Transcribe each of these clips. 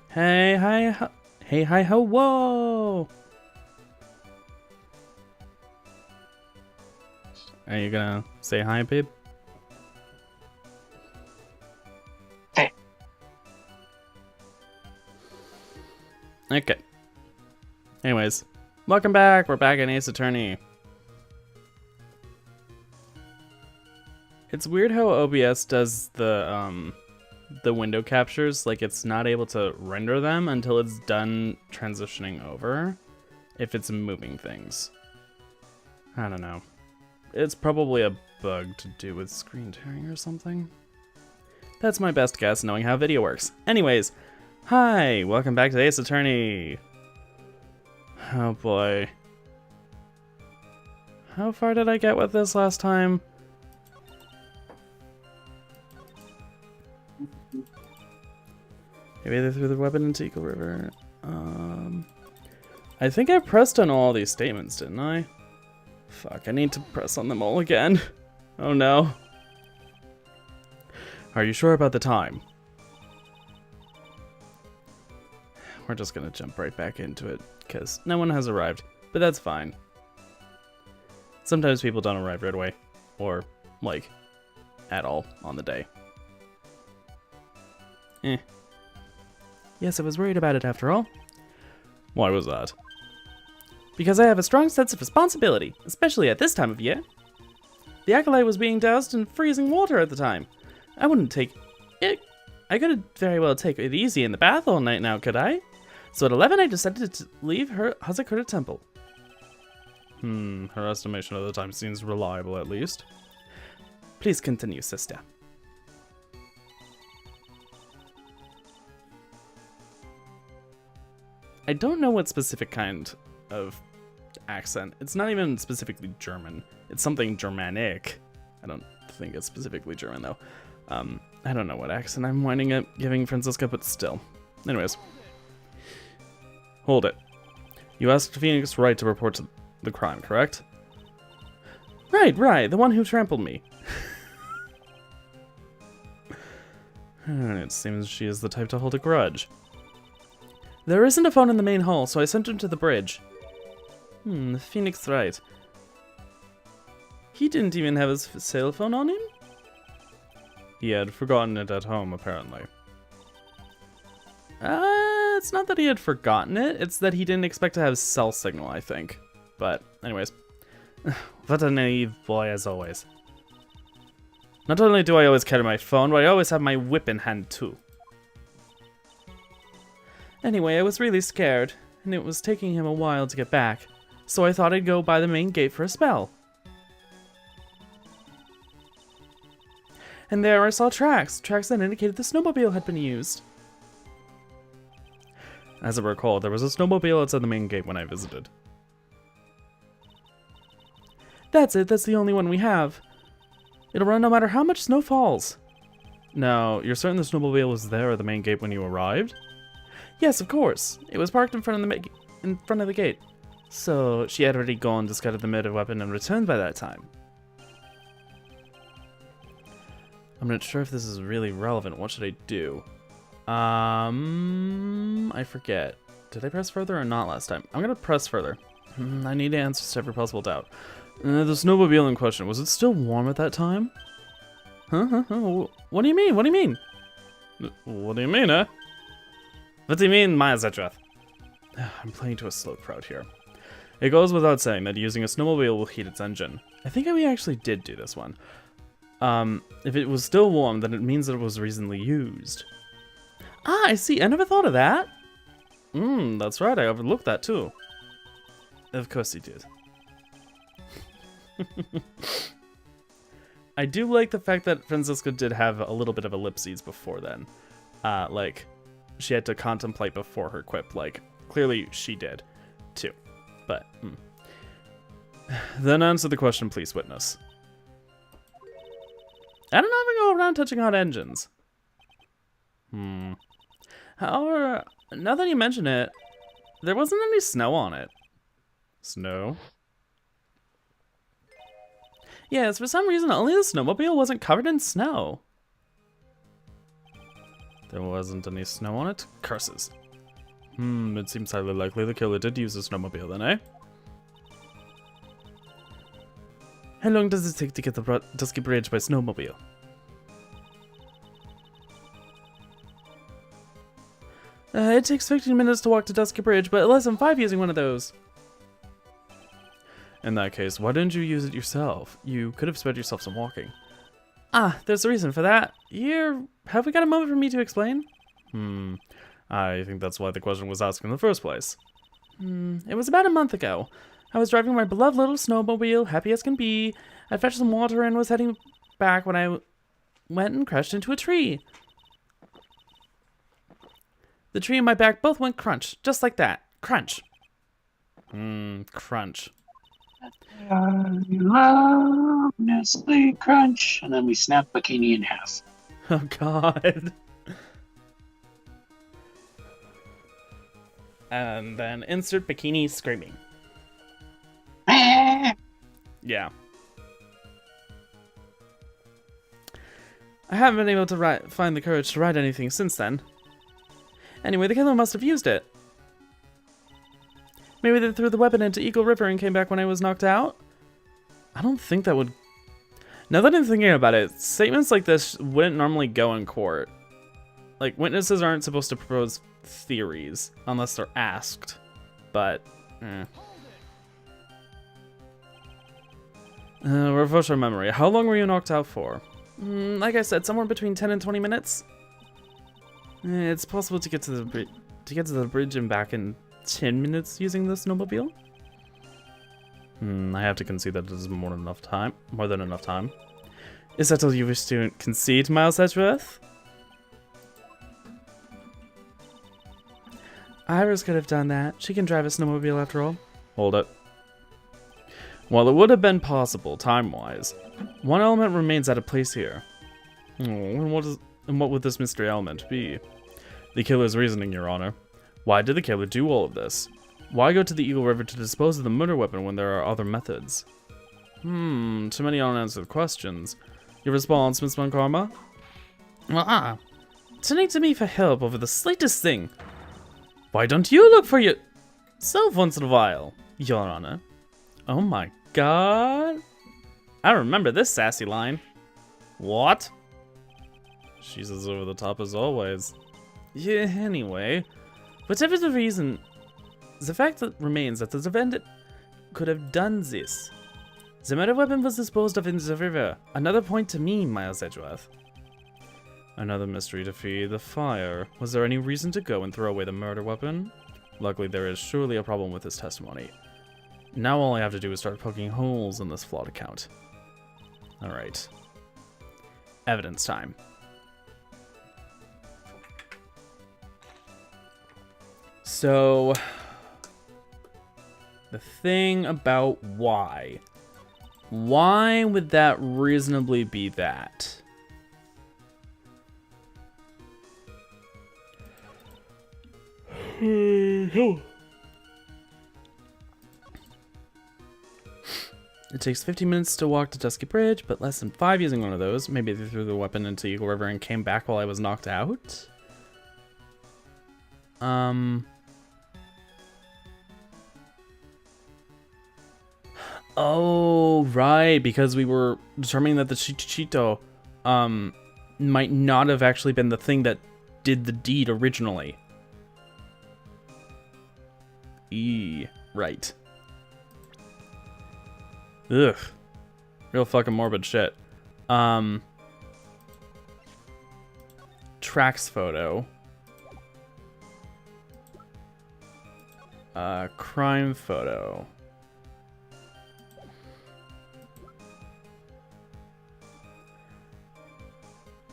Hey, hi, hey, hi, ho, whoa! Are you gonna say hi, babe? Hey. Okay. Anyways, welcome back. We're back in Ace Attorney. It's weird how OBS does the window captures, like it's not able to render them until it's done transitioning over if it's moving things. I don't know. It's probably a bug to do with screen tearing or something. That's my best guess, knowing how video works. Anyways, hi, welcome back to Ace Attorney. Oh boy. How far did I get with this last time? Maybe they threw the weapon into Eagle River. I think I pressed on all these statements, didn't I? Fuck, I need to press on them all again. Oh no. Are you sure about the time? We're just gonna jump right back into it, because no one has arrived, but that's fine. Sometimes people don't arrive right away, or, like, at all on the day. Yes, I was worried about it after all. Why was that? Because I have a strong sense of responsibility, especially at this time of year. The acolyte was being doused in freezing water at the time. I wouldn't take it. I couldn't very well take it easy in the bath all night now, could I? So at 11, I decided to leave her Hazakura Temple. Her estimation of the time seems reliable at least. Please continue, sister. I don't know what specific kind of accent. It's not even specifically German. It's something Germanic. I don't think it's specifically German though. I don't know what accent I'm winding up giving Francisca, but still. Anyways. Hold it. You asked Phoenix Wright to report the crime, correct? Right. The one who trampled me. It seems she is the type to hold a grudge. There isn't a phone in the main hall, so I sent him to the bridge. Phoenix Wright. He didn't even have his cell phone on him? He had forgotten it at home, apparently. It's not that he had forgotten it, it's that he didn't expect to have cell signal, I think. But, anyways. What a naive boy, as always. Not only do I always carry my phone, but I always have my whip in hand, too. Anyway, I was really scared, and it was taking him a while to get back, so I thought I'd go by the main gate for a spell. And there I saw tracks that indicated the snowmobile had been used. As I recall, there was a snowmobile outside the main gate when I visited. That's it, that's the only one we have. It'll run no matter how much snow falls. Now, you're certain the snowmobile was there at the main gate when you arrived? Yes, of course. It was parked in front of the gate. So, she had already gone, discarded the murder weapon, and returned by that time. I'm not sure if this is really relevant. What should I do? I forget. Did I press further or not last time? I'm gonna press further. I need answers to every possible doubt. The snowmobile in question, was it still warm at that time? Huh? What do you mean? What do you mean? What do you mean, eh? What do you mean, Maya Zetrath? I'm playing to a slow crowd here. It goes without saying that using a snowmobile will heat its engine. I think we actually did do this one. If it was still warm, then it means that it was recently used. Ah, I see. I never thought of that. That's right. I overlooked that too. Of course you did. I do like the fact that Francisca did have a little bit of ellipses before then. Like, she had to contemplate before her quip. Like, clearly she did, too. But, Then answer the question, please, witness. I don't often go around touching hot engines. However, now that you mention it, there wasn't any snow on it. Snow? Yes, for some reason, only the snowmobile wasn't covered in snow. There wasn't any snow on it? Curses. It seems highly likely the killer did use a snowmobile then, eh? How long does it take to get the Dusky Bridge by snowmobile? It takes 15 minutes to walk to Dusky Bridge, but less than 5 using one of those. In that case, why didn't you use it yourself? You could have spared yourself some walking. Ah, there's a reason for that. Here, have we got a moment for me to explain? I think that's why the question was asked in the first place. It was about a month ago. I was driving my beloved little snowmobile, happy as can be. I fetched some water and was heading back when I went and crashed into a tree. The tree and my back both went crunch, just like that. Crunch. Crunch. Nestle Crunch, and then we snap Bikini in half. Oh god. And then insert Bikini screaming. Yeah. I haven't been able to find the courage to write anything since then. Anyway, the killer must have used it. Maybe they threw the weapon into Eagle River and came back when I was knocked out? I don't think that would... Now that I'm thinking about it, statements like this wouldn't normally go in court. Like, witnesses aren't supposed to propose theories unless they're asked. But, refresh our memory. How long were you knocked out for? Like I said, somewhere between 10 and 20 minutes. It's possible to get to the bridge and back in 10 minutes using the snowmobile. I have to concede that it is more than enough time. Is that all you wish to concede, Miles Edgeworth? Iris could have done that. She can drive a snowmobile after all. Hold it. While it would have been possible, time-wise, one element remains out of place here. And what would this mystery element be? The killer's reasoning, Your Honor. Why did the killer do all of this? Why go to the Eagle River to dispose of the murder weapon when there are other methods? Too many unanswered questions. Your response, Miss Monkarma? Turning to me for help over the slightest thing. Why don't you look for yourself once in a while, Your Honor? Oh my god. I remember this sassy line. What? She's as over the top as always. Yeah, anyway. Whatever the reason, the fact that remains that the defendant could have done this. The murder weapon was disposed of in the river. Another point to me, Miles Edgeworth. Another mystery to feed the fire. Was there any reason to go and throw away the murder weapon? Luckily, there is surely a problem with his testimony. Now all I have to do is start poking holes in this flawed account. Alright. Evidence time. So, the thing about why. Why would that reasonably be that? It takes 15 minutes to walk to Dusky Bridge, but less than 5 using one of those. Maybe they threw the weapon into Eagle River and came back while I was knocked out? Oh, right, because we were determining that the Chichito, might not have actually been the thing that did the deed originally. Right. Ugh. Real fucking morbid shit. Tracks photo. Crime photo.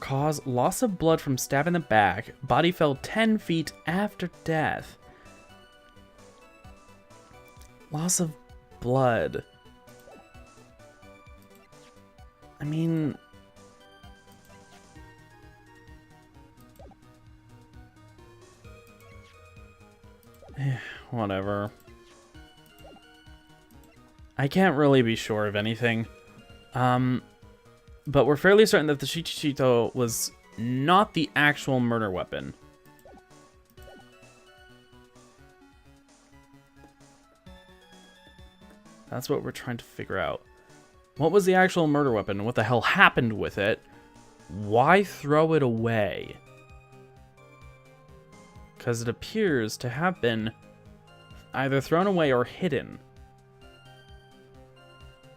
Cause loss of blood from stab in the back. Body fell 10 feet after death. Loss of blood. I mean... whatever. I can't really be sure of anything. But we're fairly certain that the Shichichito was not the actual murder weapon. That's what we're trying to figure out. What was the actual murder weapon? What the hell happened with it? Why throw it away? Because it appears to have been either thrown away or hidden.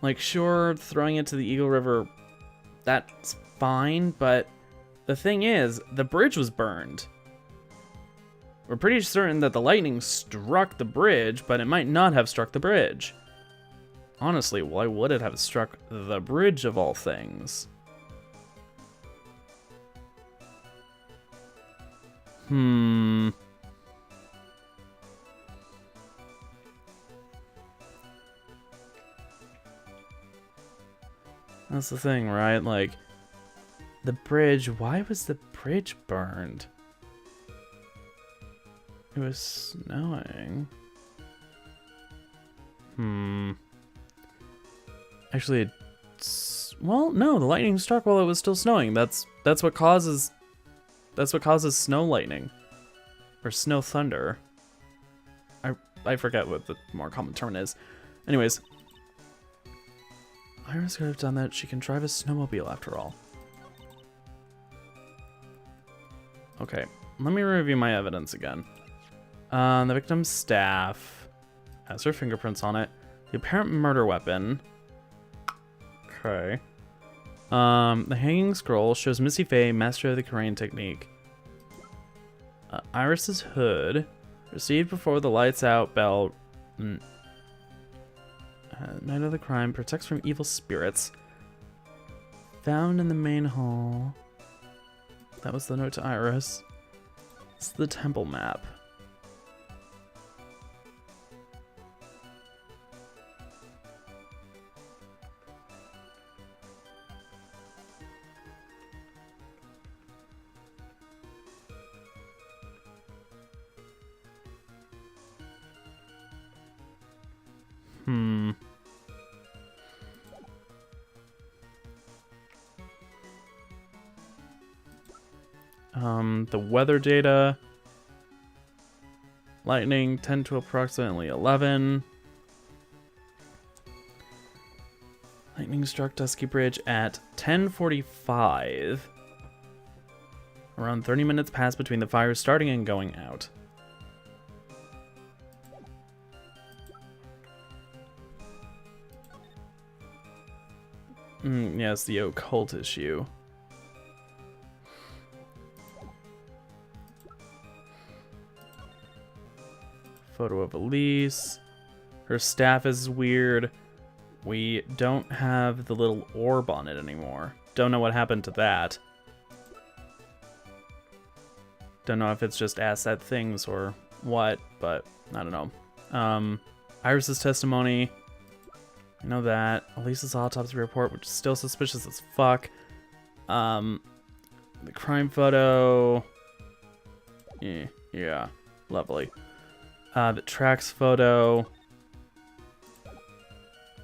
Like, sure, throwing it to the Eagle River, that's fine, but the thing is, the bridge was burned. We're pretty certain that the lightning struck the bridge, but it might not have struck the bridge. Honestly, why would it have struck the bridge of all things? That's the thing, right? Like, the bridge, why was the bridge burned? It was snowing. Actually, well, no, the lightning struck while it was still snowing. That's what causes snow lightning. Or snow thunder. I forget what the more common term is. Anyways, Iris could have done that. She can drive a snowmobile after all. Okay, let me review my evidence again. The victim's staff has her fingerprints on it. The apparent murder weapon. Okay. The hanging scroll shows Missy Faye, master of the Korean technique. Iris's hood, received before the lights out bell. Night of the crime, protects from evil spirits. Found in the main hall. That was the note to Iris. It's the temple map. The weather data. Lightning 10 to approximately 11. Lightning struck Dusky Bridge at 10:45. Around 30 minutes passed between the fires starting and going out. Yes, the occult issue. Photo of Elise. Her staff is weird. We don't have the little orb on it anymore. Don't know what happened to that. Don't know if it's just asset things or what, but I don't know. Iris's testimony. I know that. Elise's autopsy report, which is still suspicious as fuck. The crime photo. Yeah, lovely. The tracks photo.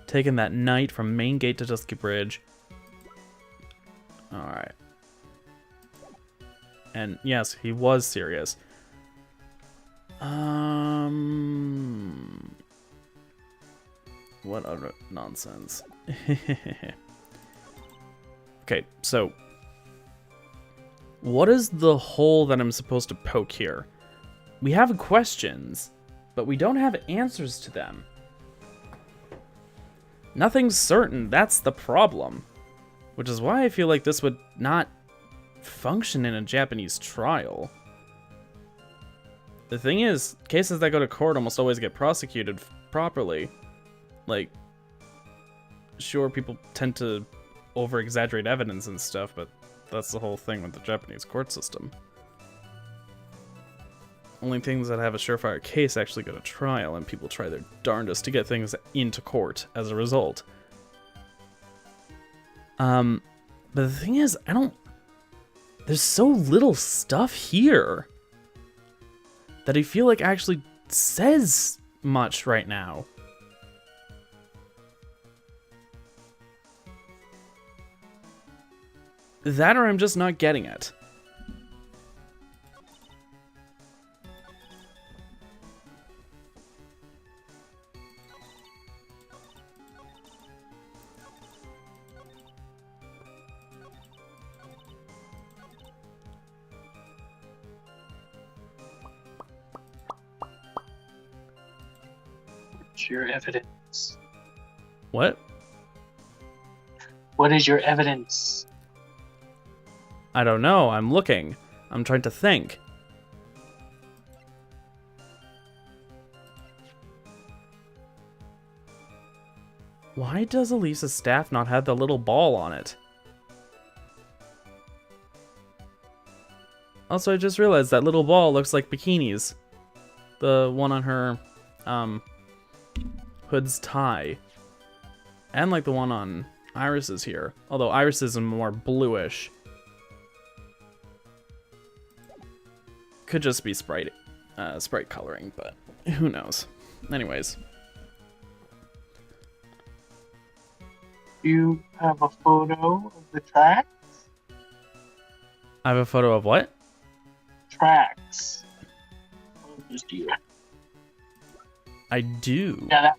Taken that night from Main Gate to Dusky Bridge. Alright. And yes, he was serious. What other nonsense? Okay, so what is the hole that I'm supposed to poke here? We have questions, but we don't have answers to them. Nothing's certain, that's the problem. Which is why I feel like this would not function in a Japanese trial. The thing is, cases that go to court almost always get prosecuted properly. Like, sure, people tend to over-exaggerate evidence and stuff, but that's the whole thing with the Japanese court system. Only things that have a surefire case actually go to trial, and people try their darndest to get things into court as a result. But the thing is, there's so little stuff here that I feel like actually says much right now. That or I'm just not getting it. What's your evidence? What? What is your evidence? I don't know. I'm looking. I'm trying to think. Why does Elisa's staff not have the little ball on it? Also, I just realized that little ball looks like bikinis. The one on her, hood's tie. And like the one on Iris's here. Although Iris's is more bluish. Could just be sprite coloring, but who knows. Anyways. You have a photo of the tracks? I have a photo of what? Tracks. Just do you? I do. Yeah, that.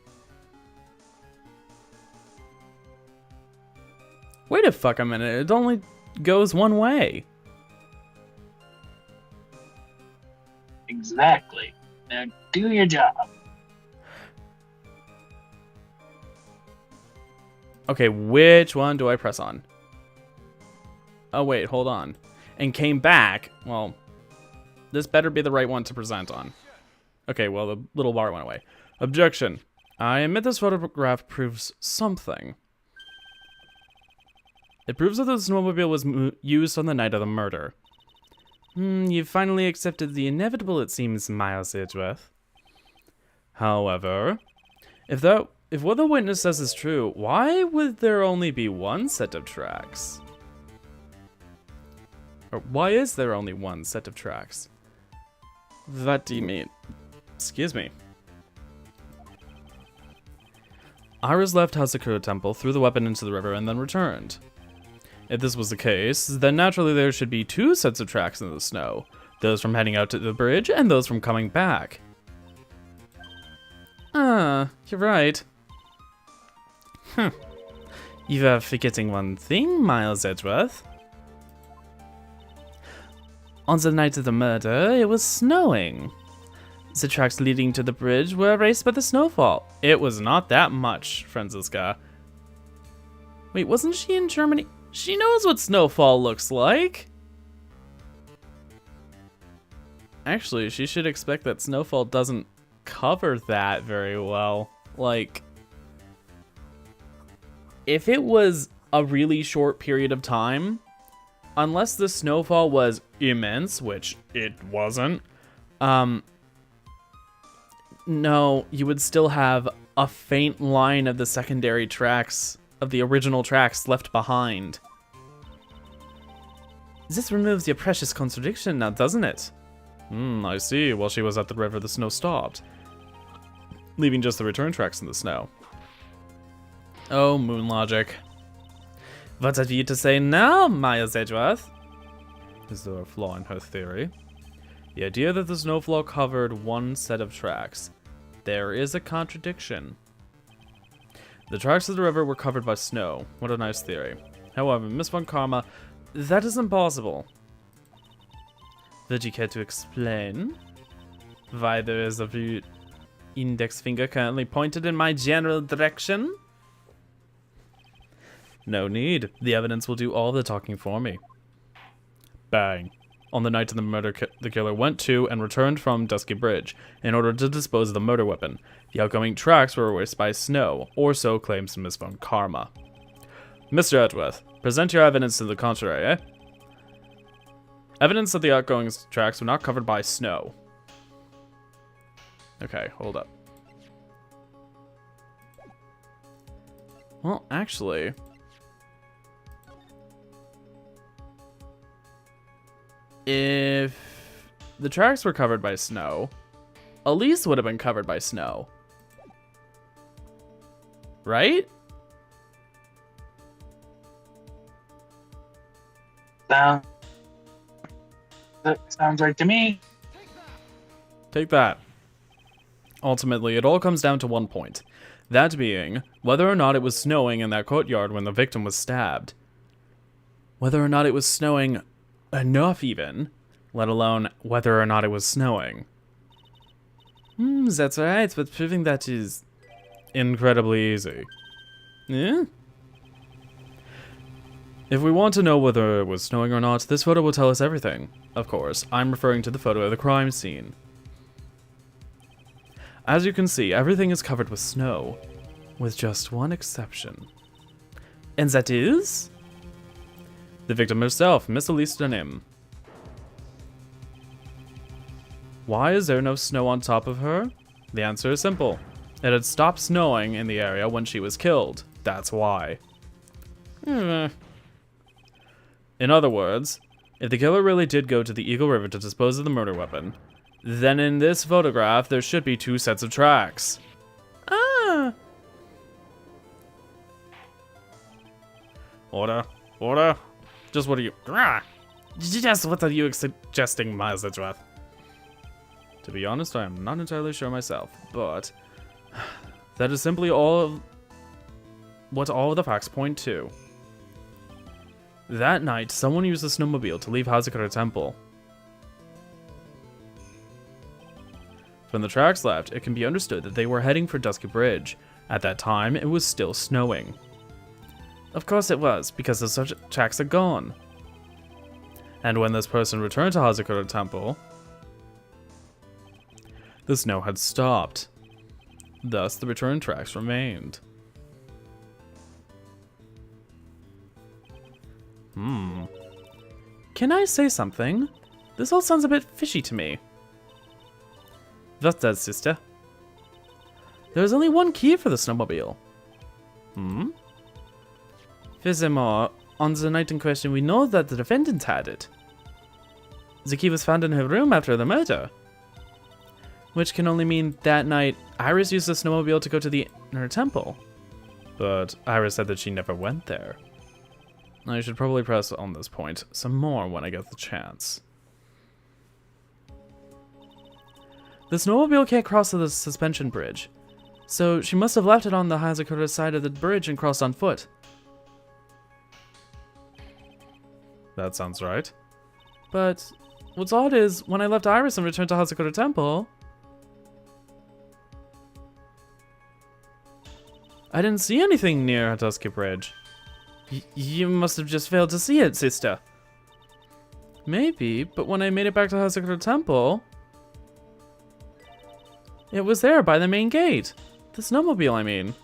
Wait a fuck a minute. It only goes one way. Exactly. Now do your job. Okay, which one do I press on? Oh wait, hold on. And came back. Well, this better be the right one to present on. Okay, well, the little bar went away. Objection. I admit this photograph proves something. It proves that the snowmobile was used on the night of the murder. You've finally accepted the inevitable, it seems, Miles Edgeworth. However, if what the witness says is true, why would there only be one set of tracks? Or why is there only one set of tracks? What do you mean? Excuse me. Iris left Hasakura Temple, threw the weapon into the river, and then returned. If this was the case, then naturally there should be two sets of tracks in the snow. Those from heading out to the bridge, and those from coming back. Ah, you're right. You are forgetting one thing, Miles Edgeworth. On the night of the murder, it was snowing. The tracks leading to the bridge were erased by the snowfall. It was not that much, Franziska. Wait, wasn't she in Germany? She knows what snowfall looks like. Actually, she should expect that snowfall doesn't cover that very well. Like, if it was a really short period of time, unless the snowfall was immense, which it wasn't, no, you would still have a faint line of the secondary tracks, of the original tracks left behind. This removes your precious contradiction now, doesn't it? I see. While she was at the river, the snow stopped, leaving just the return tracks in the snow. Oh, moon logic. What have you to say now, Miles Edgeworth? Is there a flaw in her theory? The idea that the snowfall covered one set of tracks. There is a contradiction. The tracks of the river were covered by snow. What a nice theory. However, Miss Von Karma, that is impossible. Would you care to explain why there is a index finger currently pointed in my general direction? No need. The evidence will do all the talking for me. Bang. On the night of the murder, the killer went to and returned from Dusky Bridge in order to dispose of the murder weapon. The outgoing tracks were erased by snow, or so claims Miss Von Karma. Mr. Edgeworth, present your evidence to the contrary, eh? Evidence that the outgoing tracks were not covered by snow. Okay, hold up. Well, actually... if the tracks were covered by snow, Elise would have been covered by snow. Right? That sounds right to me. Take that. Ultimately, it all comes down to one point. That being, whether or not it was snowing in that courtyard when the victim was stabbed. Whether or not it was snowing enough even, let alone whether or not it was snowing. That's right, but proving that is incredibly easy. Yeah? If we want to know whether it was snowing or not, this photo will tell us everything. Of course, I'm referring to the photo of the crime scene. As you can see, everything is covered with snow, with just one exception. And that is? The victim herself, Miss Elise Denim. Why is there no snow on top of her? The answer is simple. It had stopped snowing in the area when she was killed. That's why. In other words, if the killer really did go to the Eagle River to dispose of the murder weapon, then in this photograph there should be two sets of tracks. Order. Order. Just what are you... Just what are you suggesting, Miles Edgeworth? To be honest, I am not entirely sure myself, but... that is simply what all of the facts point to. That night, someone used a snowmobile to leave Hazakura Temple. From the tracks left, it can be understood that they were heading for Dusky Bridge. At that time, it was still snowing. Of course it was, because the tracks are gone. And when this person returned to Hazakura Temple, the snow had stopped. Thus, the return tracks remained. Can I say something? This all sounds a bit fishy to me. What does, sister? There's only one key for the snowmobile. Furthermore, on the night in question, we know that the defendant had it. The key was found in her room after the murder. Which can only mean that night, Iris used the snowmobile to go to the inner temple. But Iris said that she never went there. I should probably press on this point some more when I get the chance. The snowmobile can't cross the suspension bridge, so she must have left it on the Hazakura side of the bridge and crossed on foot. That sounds right. But what's odd is, when I left Iris and returned to Hazakura Temple, I didn't see anything near Dusky Bridge. You must have just failed to see it, sister. Maybe, but when I made it back to Hazakura Temple, it was there by the main gate. The snowmobile, I mean.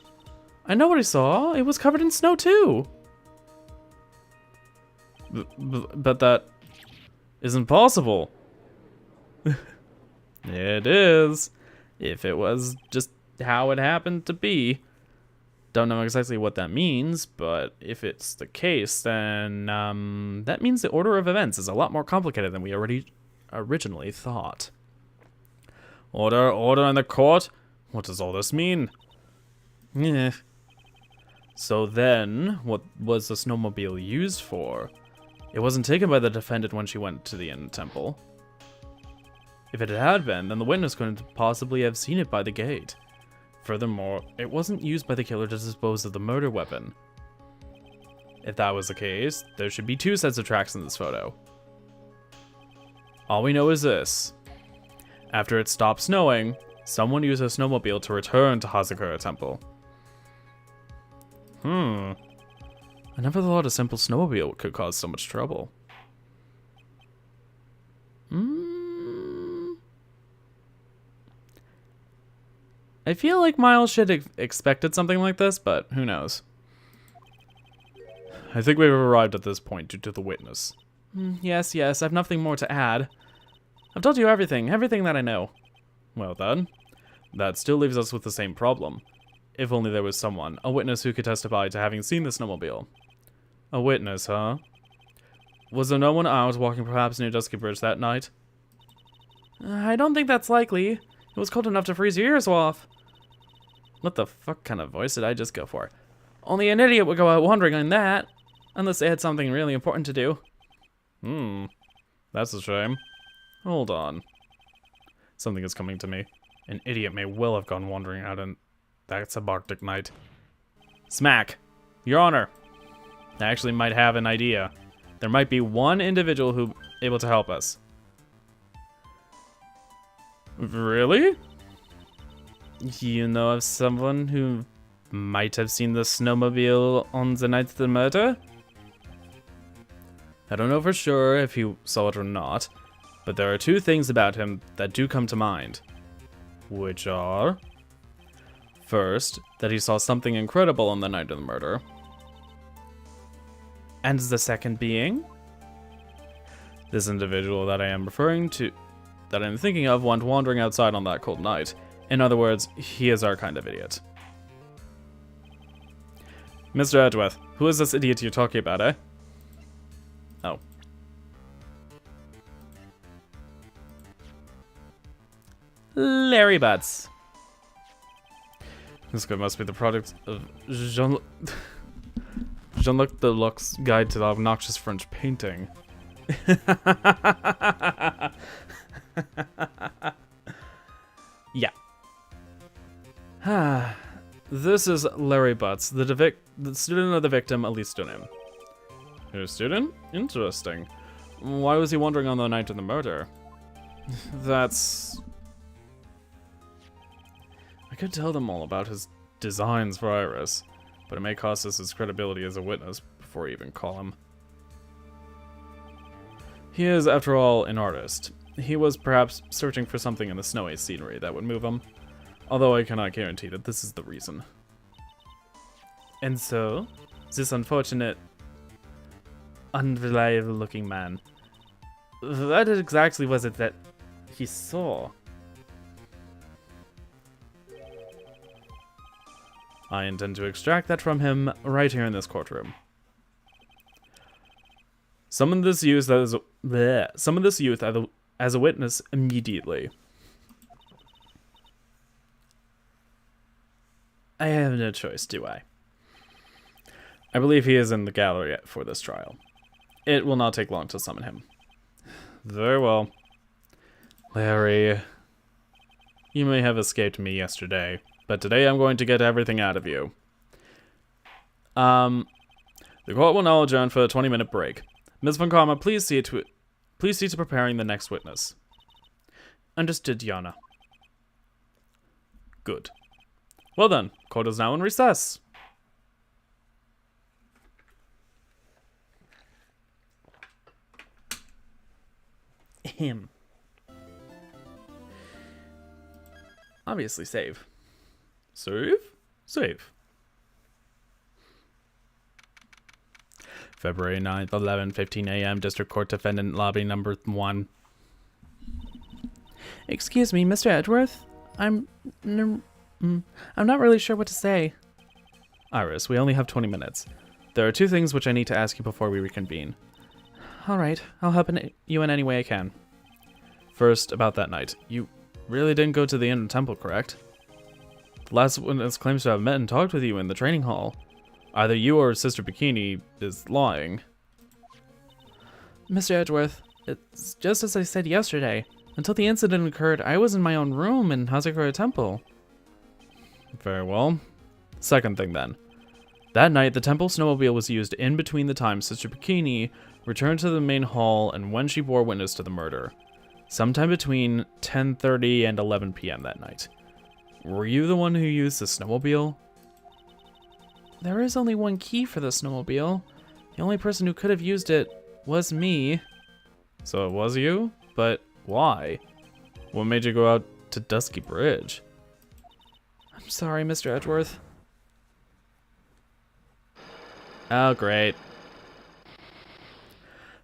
I know what I saw. It was covered in snow, too. But that isn't possible. It is. If it was just how it happened to be. Don't know exactly what that means, but if it's the case, then that means the order of events is a lot more complicated than we originally thought. Order in the court? What does all this mean? So then, what was the snowmobile used for? It wasn't taken by the defendant when she went to the inner temple. If it had been, then the witness couldn't possibly have seen it by the gate. Furthermore, it wasn't used by the killer to dispose of the murder weapon. If that was the case, there should be two sets of tracks in this photo. All we know is this. After it stopped snowing, someone used a snowmobile to return to Hazakura Temple. I I never thought a simple snowmobile could cause so much trouble. I feel like Miles should have expected something like this, but who knows. I think we've arrived at this point due to the witness. Yes, I've nothing more to add. I've told you everything that I know. Well then, that still leaves us with the same problem. If only there was someone, a witness who could testify to having seen the snowmobile. A witness, huh? Was there no one out walking perhaps near Dusky Bridge that night? I don't think that's likely. It was cold enough to freeze your ears off. What the fuck kind of voice did I just go for? Only an idiot would go out wandering on that. Unless they had something really important to do. That's a shame. Hold on. Something is coming to me. An idiot may well have gone wandering out on that subarctic night. Smack! Your Honor! I actually might have an idea. There might be one individual who able to help us. Really? You know of someone who might have seen the snowmobile on the night of the murder? I don't know for sure if he saw it or not, but there are two things about him that do come to mind. Which are... First, that he saw something incredible on the night of the murder. And the second being... This individual that I am referring to, that I'm thinking of, went wandering outside on that cold night. In other words, he is our kind of idiot. Mr. Edgeworth, who is this idiot you're talking about, eh? Oh. Larry Butts. This guy must be the product of Jean-Luc Deluxe's Guide to the Obnoxious French Painting. Yeah. This is Larry Butts, the student of the victim, Elise Dunham. Your student? Interesting. Why was he wandering on the night of the murder? That's... I could tell them all about his designs for Iris, but it may cost us his credibility as a witness before we even call him. He is, after all, an artist. He was perhaps searching for something in the snowy scenery that would move him, although I cannot guarantee that this is the reason. And so, this unfortunate, unreliable-looking man, what exactly was it that he saw? I intend to extract that from him right here in this courtroom. Summon this youth as a witness immediately. I have no choice, do I? I believe he is in the gallery for this trial. It will not take long to summon him. Very well. Larry, you may have escaped me yesterday, but today I'm going to get everything out of you. The court will now adjourn for a 20-minute break. Ms. Von Karma, please see to preparing the next witness. Understood, Yana. Good. Well then, court is now in recess. Him. Obviously save. Save? Save. February 9th, 11:15 a.m. District Court Defendant Lobby number 1. Excuse me, Mr. Edgeworth? I'm not really sure what to say. Iris, we only have 20 minutes. There are two things which I need to ask you before we reconvene. Alright, I'll help you in any way I can. First, about that night. You really didn't go to the Inner Temple, correct? The last witness claims to have met and talked with you in the training hall. Either you or Sister Bikini is lying. Mr. Edgeworth, it's just as I said yesterday. Until the incident occurred, I was in my own room in Hazakura Temple. Very well. Second thing then. That night, the temple snowmobile was used in between the times Sister Bikini returned to the main hall and when she bore witness to the murder. Sometime between 10:30 and 11 p.m. that night. Were you the one who used the snowmobile? There is only one key for the snowmobile. The only person who could have used it was me. So it was you? But why? What made you go out to Dusky Bridge? I'm sorry, Mr. Edgeworth. Oh, great.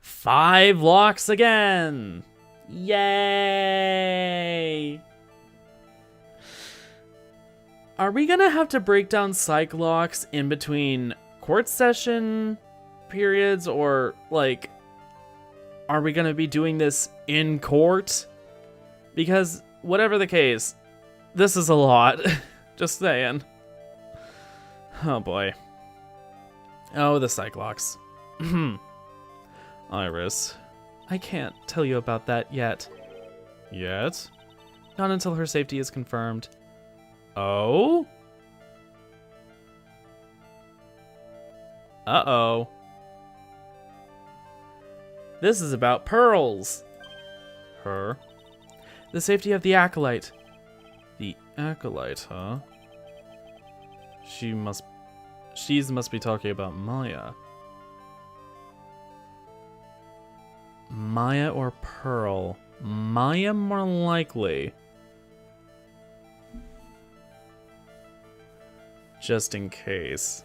5 locks again! Yay! Are we gonna have to break down psych locks in between court session periods, or, like, are we gonna be doing this in court? Because, whatever the case, this is a lot. Just saying. Oh boy. Oh, the psych locks. Iris. I can't tell you about that yet. Yet? Not until her safety is confirmed. Oh? Uh-oh. This is about Pearls. Her? The safety of the Acolyte. The Acolyte, huh? She must be talking about Maya. Maya or Pearl? Maya more likely. Just in case.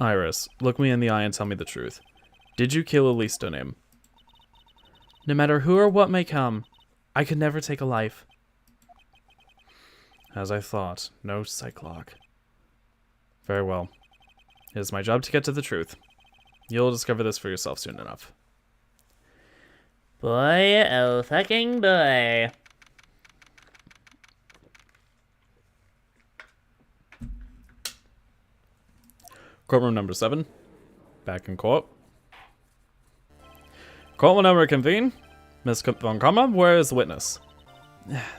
Iris, look me in the eye and tell me the truth. Did you kill Elise Dunham? No matter who or what may come, I could never take a life. As I thought, no psych-lock. Very well. It is my job to get to the truth. You'll discover this for yourself soon enough. Boy, oh fucking boy. Courtroom number 7. Back in court. Court will now reconvene. Miss Von Karma, where is the witness?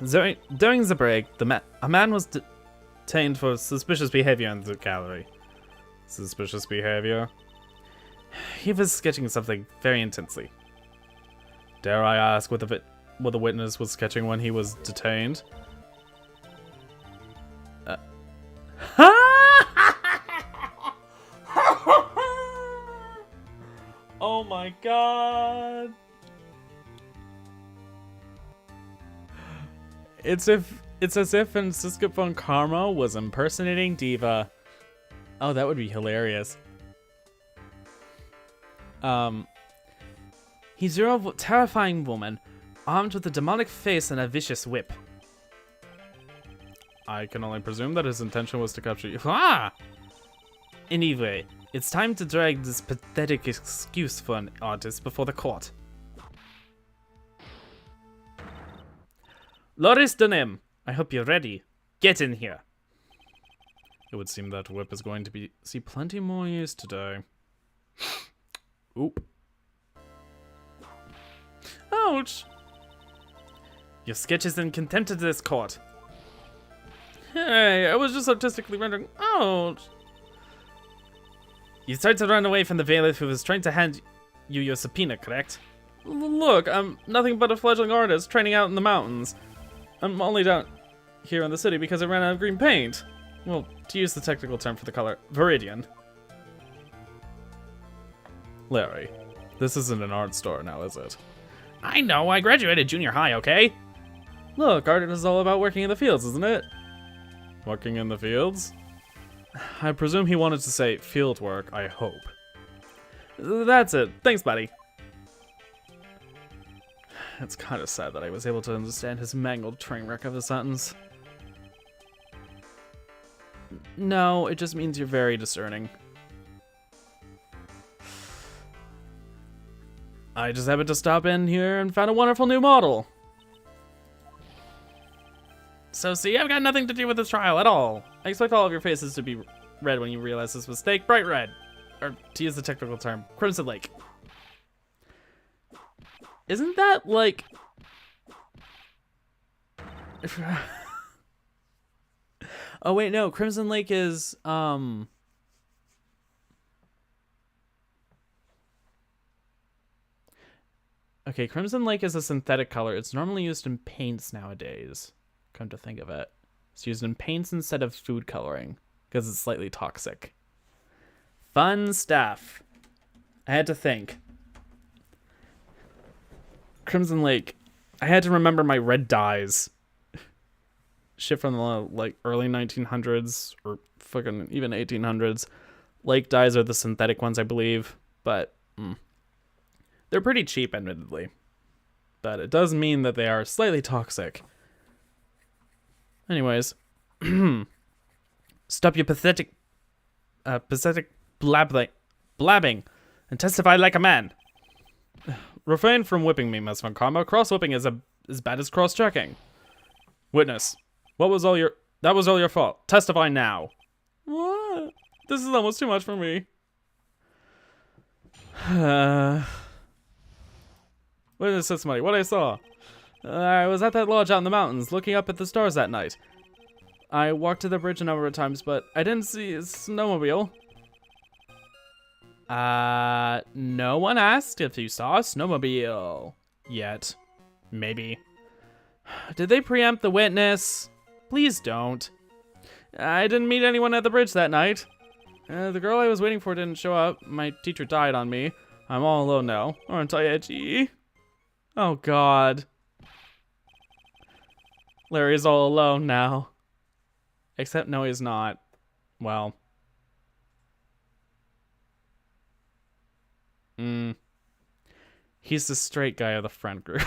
During the break, a man was detained for suspicious behavior in the gallery. Suspicious behavior? He was sketching something very intensely. Dare I ask what the witness was sketching when he was detained? Oh my god! It's as if Franziska von Karma was impersonating Diva. Oh, that would be hilarious. He's your terrifying woman, armed with a demonic face and a vicious whip. I can only presume that his intention was to capture you. Ah! Anyway, it's time to drag this pathetic excuse for an artist before the court. Loris Dunham, I hope you're ready. Get in here. It would seem that whip is going to see plenty more use today. Oop. Ouch! Your sketch is in contempt of this court. Hey, I was just artistically rendering. Ouch! You tried to run away from the bailiff who was trying to hand you your subpoena, correct? Look, I'm nothing but a fledgling artist training out in the mountains. I'm only down here in the city because I ran out of green paint. Well, to use the technical term for the color, Viridian. Larry, this isn't an art store now, is it? I know, I graduated junior high, okay? Look, art is all about working in the fields, isn't it? Working in the fields? I presume he wanted to say field work, I hope. That's it. Thanks, buddy. It's kind of sad that I was able to understand his mangled train wreck of a sentence. No, it just means you're very discerning. I just happened to stop in here and found a wonderful new model. So see, I've got nothing to do with this trial at all. I expect all of your faces to be red when you realize this mistake. Bright red. Or, to use the technical term, Crimson Lake. Isn't that, like... Oh, wait, no. Crimson Lake is, Okay, Crimson Lake is a synthetic color. It's normally used in paints nowadays. come to think of it. It's used in paints instead of food coloring because it's slightly toxic. Fun stuff. I had to think. Crimson Lake. I had to remember my red dyes. Shit from the like early 1900s or fucking even 1800s. Lake dyes are the synthetic ones, I believe, but they're pretty cheap, admittedly. But it does mean that they are slightly toxic. Anyways, stop your pathetic blabbing and testify like a man. Refrain from whipping me, Miss Von Karma. Cross-whipping is as bad as cross-checking. Witness, that was all your fault. Testify now. What? This is almost too much for me. Witness testimony. What I saw. I was at that lodge out in the mountains, looking up at the stars that night. I walked to the bridge a number of times, but I didn't see a snowmobile. No one asked if you saw a snowmobile yet. Maybe. Did they preempt the witness? Please don't. I didn't meet anyone at the bridge that night. The girl I was waiting for didn't show up. My teacher died on me. I'm all alone now. Aren't I edgy? Oh god. Larry's all alone now. Except no, he's not. Well. He's the straight guy of the friend group.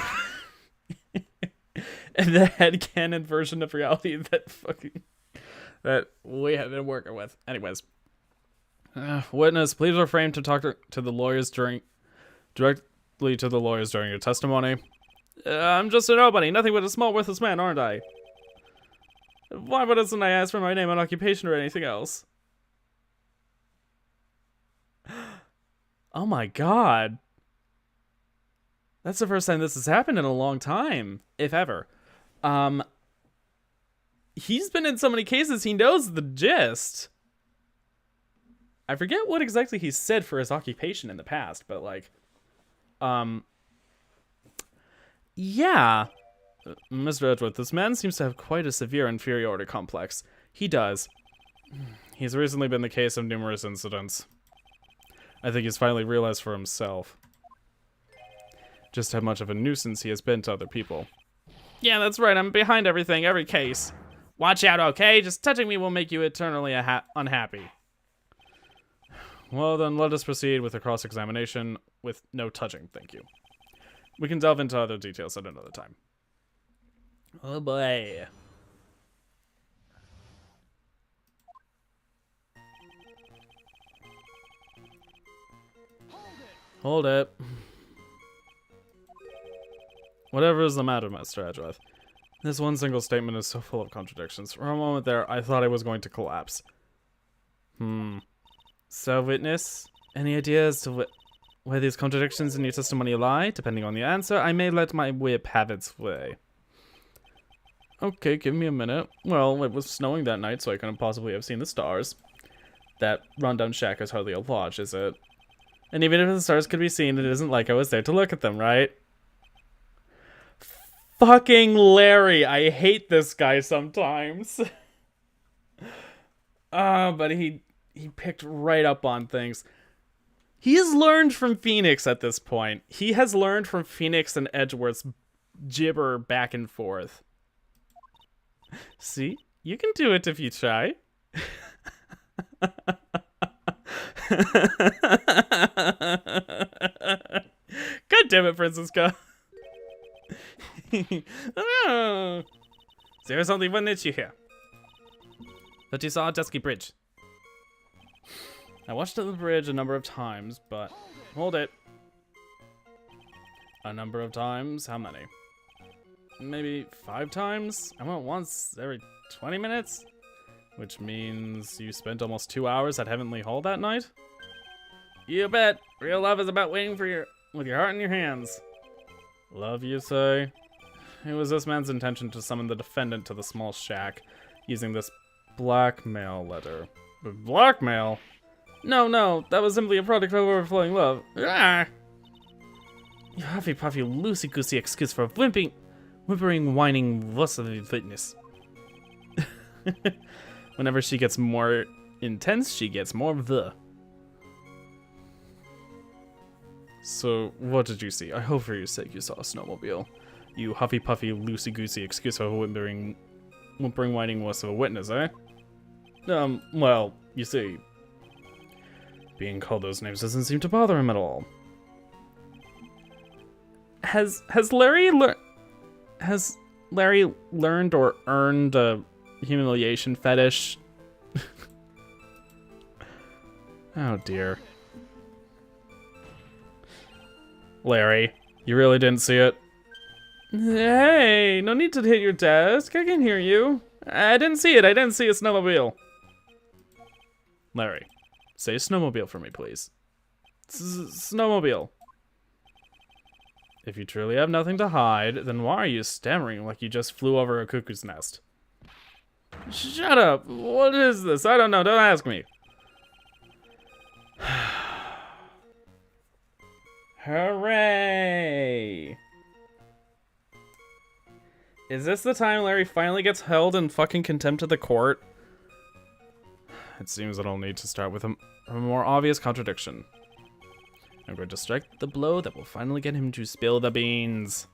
And the headcanon version of reality that we have been working with. Anyways. Witness, please refrain to talk to the lawyers directly to the lawyers during your testimony. I'm just a nobody, nothing but a small worthless man, aren't I? Why wouldn't I ask for my name and occupation or anything else? Oh my god. That's the first time this has happened in a long time, if ever. He's been in so many cases, he knows the gist. I forget what exactly he said for his occupation in the past, but like, yeah. Mr. Edgeworth, this man seems to have quite a severe inferiority complex. He does. He's recently been the case of numerous incidents. I think he's finally realized for himself just how much of a nuisance he has been to other people. Yeah, that's right. I'm behind everything, every case. Watch out, okay? Just touching me will make you eternally unhappy. Well, then let us proceed with the cross-examination with no touching, thank you. We can delve into other details at another time. Oh boy. Hold it. Whatever is the matter, Master Edgeworth? This one single statement is so full of contradictions. For a moment there, I thought I was going to collapse. So, witness, any idea as to where these contradictions in your testimony lie? Depending on the answer, I may let my whip have its way. Okay, give me a minute. Well, it was snowing that night, so I couldn't possibly have seen the stars. That rundown shack is hardly a lodge, is it? And even if the stars could be seen, it isn't like I was there to look at them, right? Fucking Larry! I hate this guy sometimes. But he picked right up on things. He has learned from Phoenix at this point. He has learned from Phoenix and Edgeworth's gibber back and forth. See? You can do it if you try. God damn it, Francisco. Oh. There is only one issue here. That you saw a dusky bridge. I watched the bridge a number of times, but... Hold it. A number of times? How many? Maybe 5 times? I went once every 20 minutes? Which means you spent almost 2 hours at Heavenly Hall that night? You bet! Real love is about waiting for with your heart in your hands. Love, you say? It was this man's intention to summon the defendant to the small shack, using this blackmail letter. But blackmail? No, that was simply a product of overflowing love. Ah! You huffy-puffy, loosey-goosey excuse for whimpering, whining, what's the fitness? Whenever she gets more intense, she gets more of the. So, what did you see? I hope for your sake you saw a snowmobile. You huffy puffy, loosey goosey excuse for whimpering, whining wuss of a witness, eh? Well, you see, being called those names doesn't seem to bother him at all. Has Larry learned or earned a humiliation fetish? Oh dear. Larry, you really didn't see it? Hey, no need to hit your desk. I can hear you. I didn't see it. I didn't see a snowmobile. Larry, say snowmobile for me, please. Snowmobile. If you truly have nothing to hide, then why are you stammering like you just flew over a cuckoo's nest? Shut up. What is this? I don't know. Don't ask me. Hooray! Is this the time Larry finally gets held in fucking contempt of the court? It seems that I'll need to start with a more obvious contradiction. I'm going to strike the blow that will finally get him to spill the beans.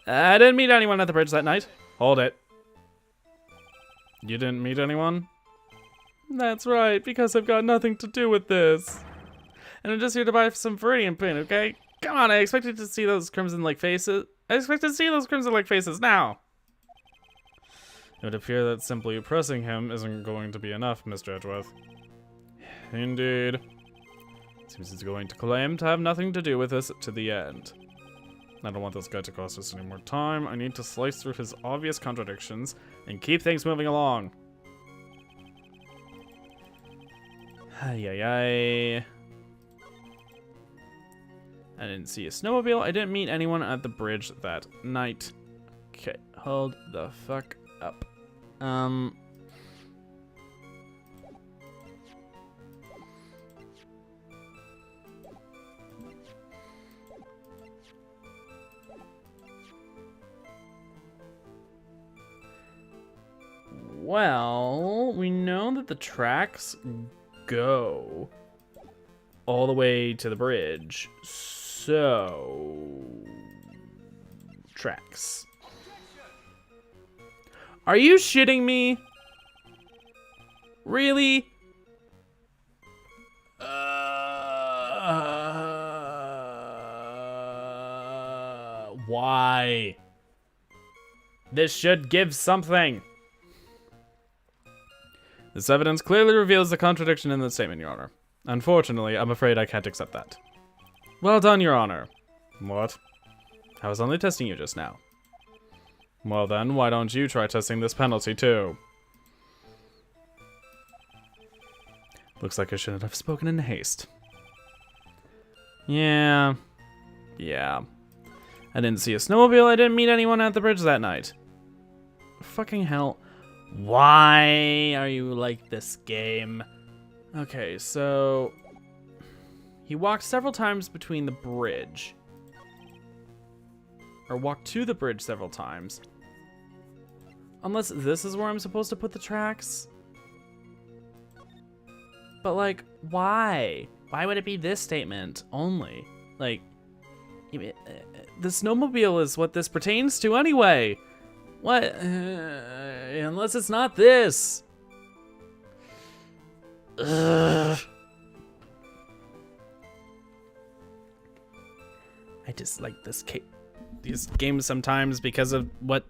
I didn't meet anyone at the bridge that night. Hold it. You didn't meet anyone? That's right, because I've got nothing to do with this. And I'm just here to buy some Viridian paint, okay? Come on, I expected to see those crimson-like faces. I expect to see those crimson-like faces now. It would appear that simply pressing him isn't going to be enough, Mr. Edgeworth. Indeed. Seems he's going to claim to have nothing to do with this to the end. I don't want this guy to cost us any more time. I need to slice through his obvious contradictions and keep things moving along. Ay. I didn't see a snowmobile. I didn't meet anyone at the bridge that night. Okay, hold the fuck up. Well, we know that the tracks go all the way to the bridge. So, tracks. Are you shitting me? Really? Why? This should give something. This evidence clearly reveals the contradiction in the statement, Your Honor. Unfortunately, I'm afraid I can't accept that. Well done, Your Honor. What? I was only testing you just now. Well then, why don't you try testing this penalty too? Looks like I shouldn't have spoken in haste. Yeah. I didn't see a snowmobile, I didn't meet anyone at the bridge that night. Fucking hell. Why are you like this game? Okay, so he walked several times between the bridge. Or walked to the bridge several times. Unless this is where I'm supposed to put the tracks. But like, why? Why would it be this statement only? Like, the snowmobile is what this pertains to anyway. What? Unless it's not this. Ugh. I dislike these games sometimes because of what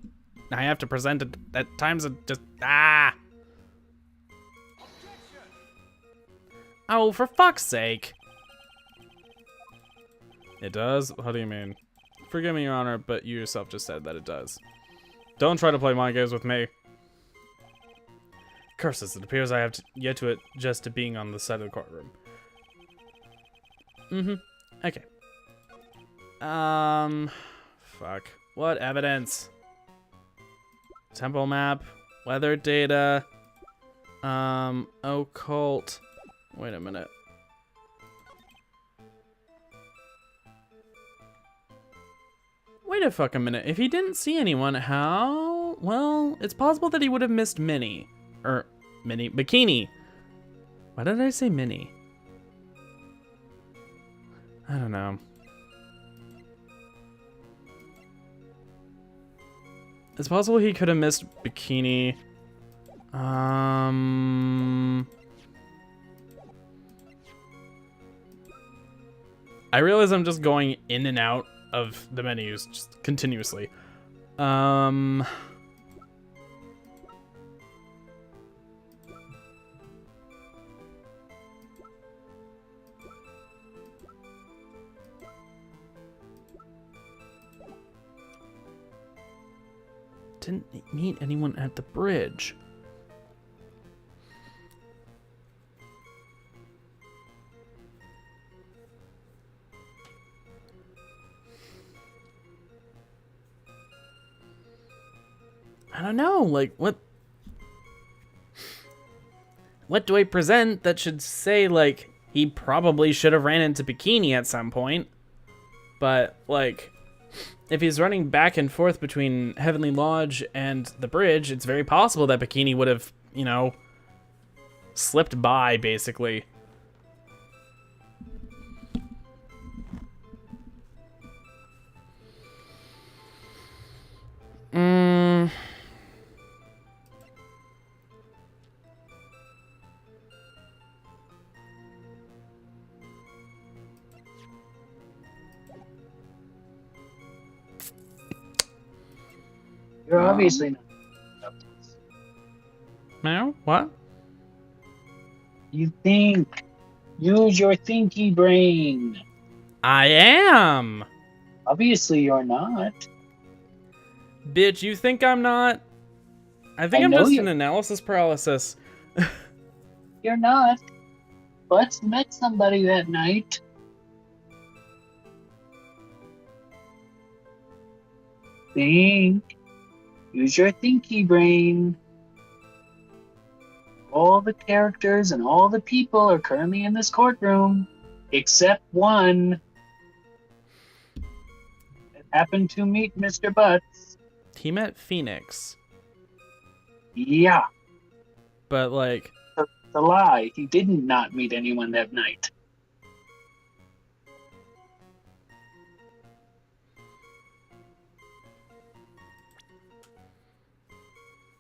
I have to present at times. Of just Oh, for fuck's sake! It does? How do you mean? Forgive me, Your Honor, but you yourself just said that it does. Don't try to play mind games with me. Curses, it appears I have yet to adjust to being on the side of the courtroom. Okay. Fuck. What evidence? Temple map. Weather data. Occult. Wait a minute. Wait a fucking minute. If he didn't see anyone, how? Well, it's possible that he would have missed Minnie. Bikini. Why did I say Minnie? I don't know. It's possible he could have missed Bikini. I realize I'm just going in and out of the menus just continuously. Didn't meet anyone at the bridge. I don't know, like, what do I present that should say, like, he probably should have ran into Bikini at some point? But, like, if he's running back and forth between Heavenly Lodge and the bridge, it's very possible that Bikini would have, you know, slipped by, basically. You're obviously not. No? What? You think. Use your thinky brain. I am! Obviously, you're not. Bitch, you think I'm not? I think I I'm know just you- in analysis paralysis. You're not. Butts met somebody that night. Think. Use your thinky brain. All the characters and all the people are currently in this courtroom, except one that happened to meet Mr. Butts. He met Phoenix, Yeah, but like, it's a lie. He didn't not meet anyone that night.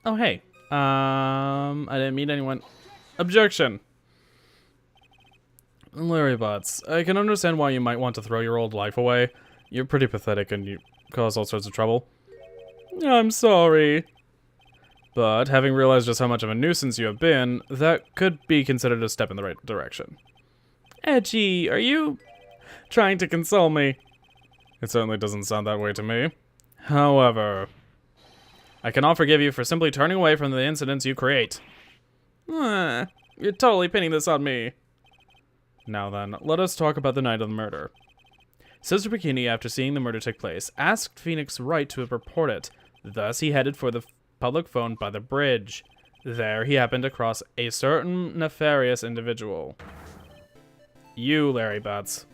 oh hey, I didn't meet anyone. Objection. Larry Butts, I can understand why you might want to throw your old life away. You're pretty pathetic and you cause all sorts of trouble. I'm sorry. But having realized just how much of a nuisance you have been, that could be considered a step in the right direction. Edgy, are you trying to console me? It certainly doesn't sound that way to me. However, I cannot forgive you for simply turning away from the incidents you create. You're totally pinning this on me. Now then, let us talk about the night of the murder. Sister Bikini, after seeing the murder take place, asked Phoenix Wright to report it. Thus, he headed for the public phone by the bridge. There, he happened across a certain nefarious individual. You, Larry Butts.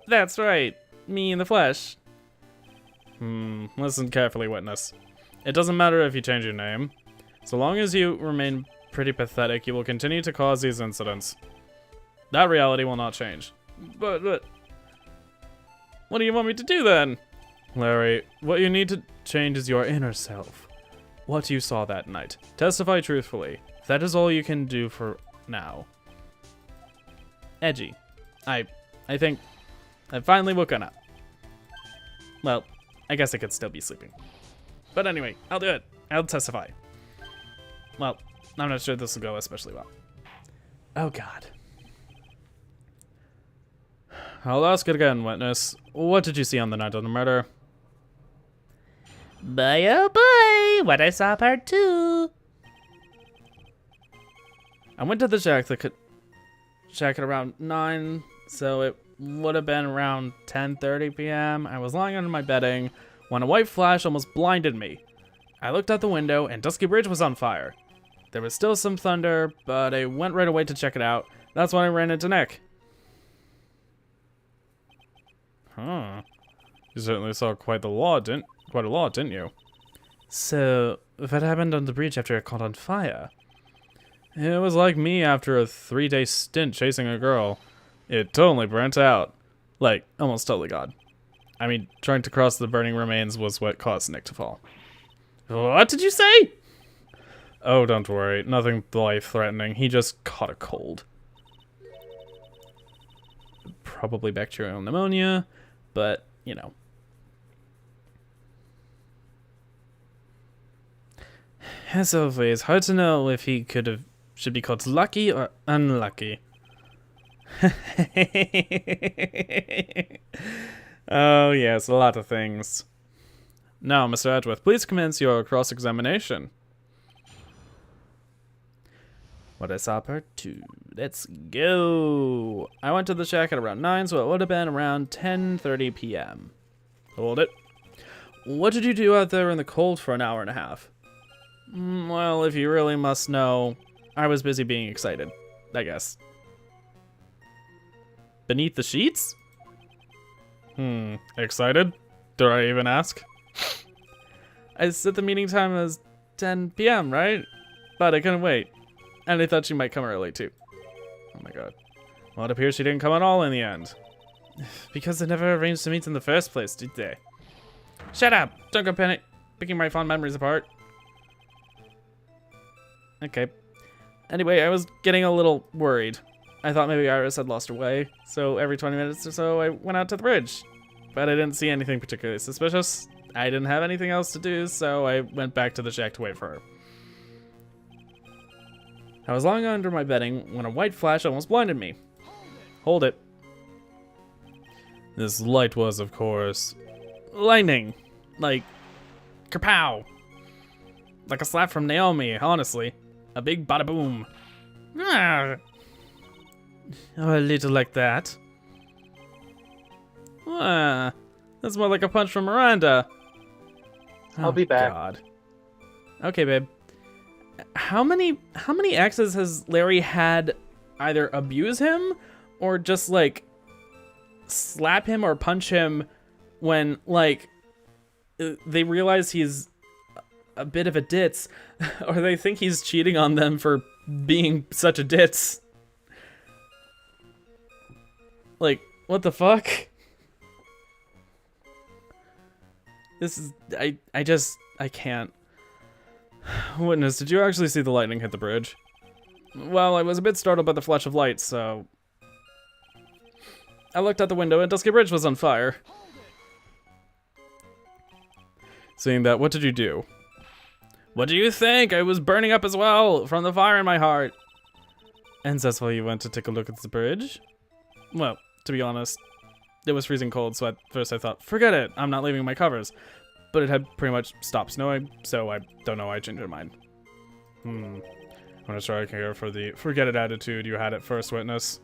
That's right. Me in the flesh. Listen carefully, witness. It doesn't matter if you change your name. So long as you remain pretty pathetic, you will continue to cause these incidents. That reality will not change. But, what do you want me to do then? Larry, what you need to change is your inner self. What you saw that night. Testify truthfully. That is all you can do for now. Edgy. I think I've finally woken up. Well, I guess I could still be sleeping. But anyway, I'll do it. I'll testify. Well, I'm not sure this will go especially well. Oh god. I'll ask it again, witness. What did you see on the night of the murder? Boy, oh boy, what I saw part 2. I went to the shack at around 9, so it would have been around 10:30 p.m. I was lying under my bedding when a white flash almost blinded me. I looked out the window and Dusky Bridge was on fire. There was still some thunder, but I went right away to check it out. That's when I ran into Nick. Huh. You certainly saw quite a lot, didn't you? So, what happened on the bridge after it caught on fire? It was like me after a 3-day stint chasing a girl. It totally burnt out. Like, almost totally gone. I mean, trying to cross the burning remains was what caused Nick to fall. What did you say? Oh, don't worry. Nothing life-threatening. He just caught a cold. Probably bacterial pneumonia, but, you know. As always, hard to know if he should be called lucky or unlucky. Oh, yes, a lot of things. Now, Mr. Edgeworth, please commence your cross-examination. What I saw part 2. Let's go. I went to the shack at around 9, so it would have been around 10:30 p.m. Hold it. What did you do out there in the cold for an hour and a half? Well, if you really must know, I was busy being excited, I guess. Beneath the sheets? Excited? Did I even ask? I said the meeting time was 10 p.m., right? But I couldn't wait. And I thought she might come early, too. Oh my god. Well, it appears she didn't come at all in the end. Because they never arranged to meet in the first place, did they? Shut up! Don't go picking my fond memories apart. Okay. Anyway, I was getting a little worried. I thought maybe Iris had lost her way, so every 20 minutes or so I went out to the bridge. But I didn't see anything particularly suspicious. I didn't have anything else to do, so I went back to the shack to wait for her. I was lying under my bedding when a white flash almost blinded me. Hold it. This light was, of course, lightning. Like, kerpow. Like a slap from Naomi, honestly. A big bada boom. Ah. Oh, a little like that. Ah, that's more like a punch from Miranda. I'll be back. God. Okay, babe. How many exes has Larry had either abuse him or just like slap him or punch him when like they realize he's a bit of a ditz or they think he's cheating on them for being such a ditz? Like, what the fuck? This is I can't. Witness, did you actually see the lightning hit the bridge? Well, I was a bit startled by the flash of light, so I looked out the window and Dusky Bridge was on fire. Seeing that, what did you do? What do you think? I was burning up as well, from the fire in my heart. And that's why you went to take a look at the bridge? Well, to be honest, it was freezing cold, so at first I thought, forget it, I'm not leaving my covers. But it had pretty much stopped snowing, so I don't know why I changed my mind. I'm gonna try to care for the forget it attitude you had at first, Witness.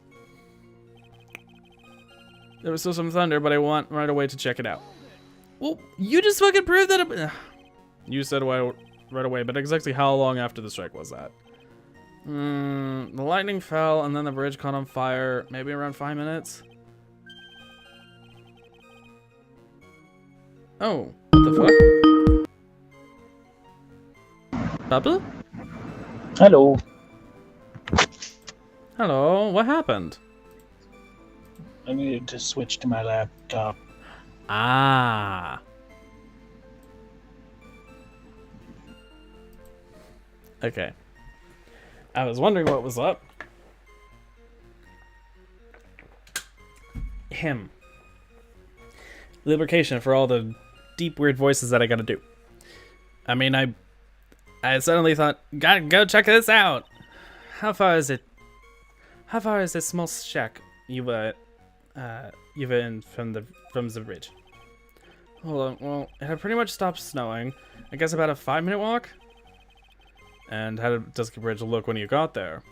There was still some thunder, but I want right away to check it out. Well, you just fucking proved that it... You said right away, but exactly how long after the strike was that? The lightning fell, and then the bridge caught on fire, maybe around 5 minutes. Oh, what the fuck? Papa? Hello. Hello, what happened? I needed to switch to my laptop. Ah. Okay. I was wondering what was up. Him. Lubrication for all the deep, weird voices that I gotta do. I mean, I suddenly thought, gotta go check this out. How far is it? How far is this small shack you were in from the bridge? Hold on, well, it had pretty much stopped snowing. I guess about a 5-minute walk? And how did Dusky Bridge look when you got there?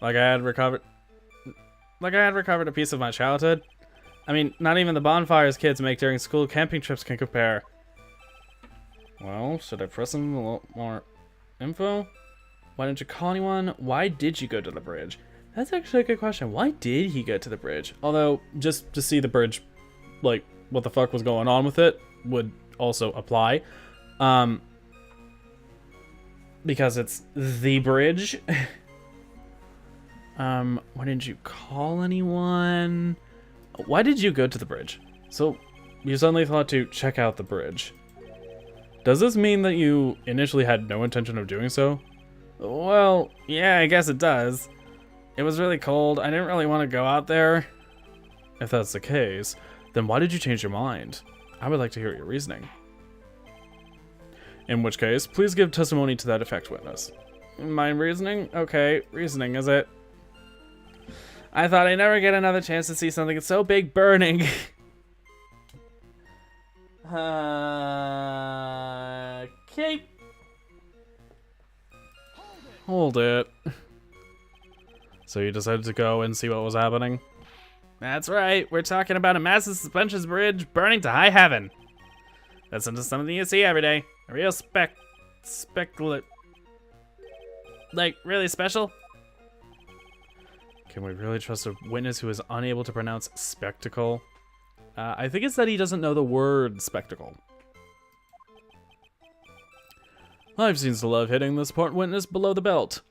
Like I had recovered a piece of my childhood. I mean, not even the bonfires kids make during school camping trips can compare. Well, should I press him a little more info? Why didn't you call anyone? Why did you go to the bridge? That's actually a good question. Why did he go to the bridge? Although, just to see the bridge, like, what the fuck was going on with it would also apply. Because it's the bridge. Why didn't you call anyone? Why did you go to the bridge? So, you suddenly thought to check out the bridge. Does this mean that you initially had no intention of doing so? Well, yeah, I guess it does. It was really cold. I didn't really want to go out there. If that's the case, then why did you change your mind? I would like to hear your reasoning. In which case, please give testimony to that effect, witness. My reasoning? Okay, reasoning, is it? I thought I'd never get another chance to see something so big burning. Okay. Hold it. So you decided to go and see what was happening? That's right. We're talking about a massive suspension bridge burning to high heaven. That's not something you see every day. A real like, really special? Can we really trust a witness who is unable to pronounce spectacle? I think it's that he doesn't know the word spectacle. I've seen to love hitting this important witness below the belt.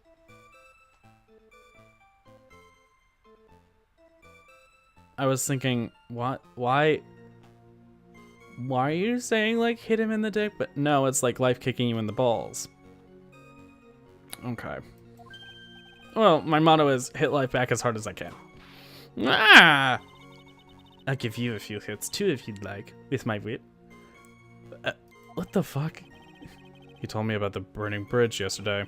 I was thinking, what? Why are you saying, like, hit him in the dick? But no, it's like life kicking you in the balls. Okay. Well, my motto is hit life back as hard as I can. Ah! I'll give you a few hits too if you'd like, with my whip. What the fuck? He told me about the burning bridge yesterday,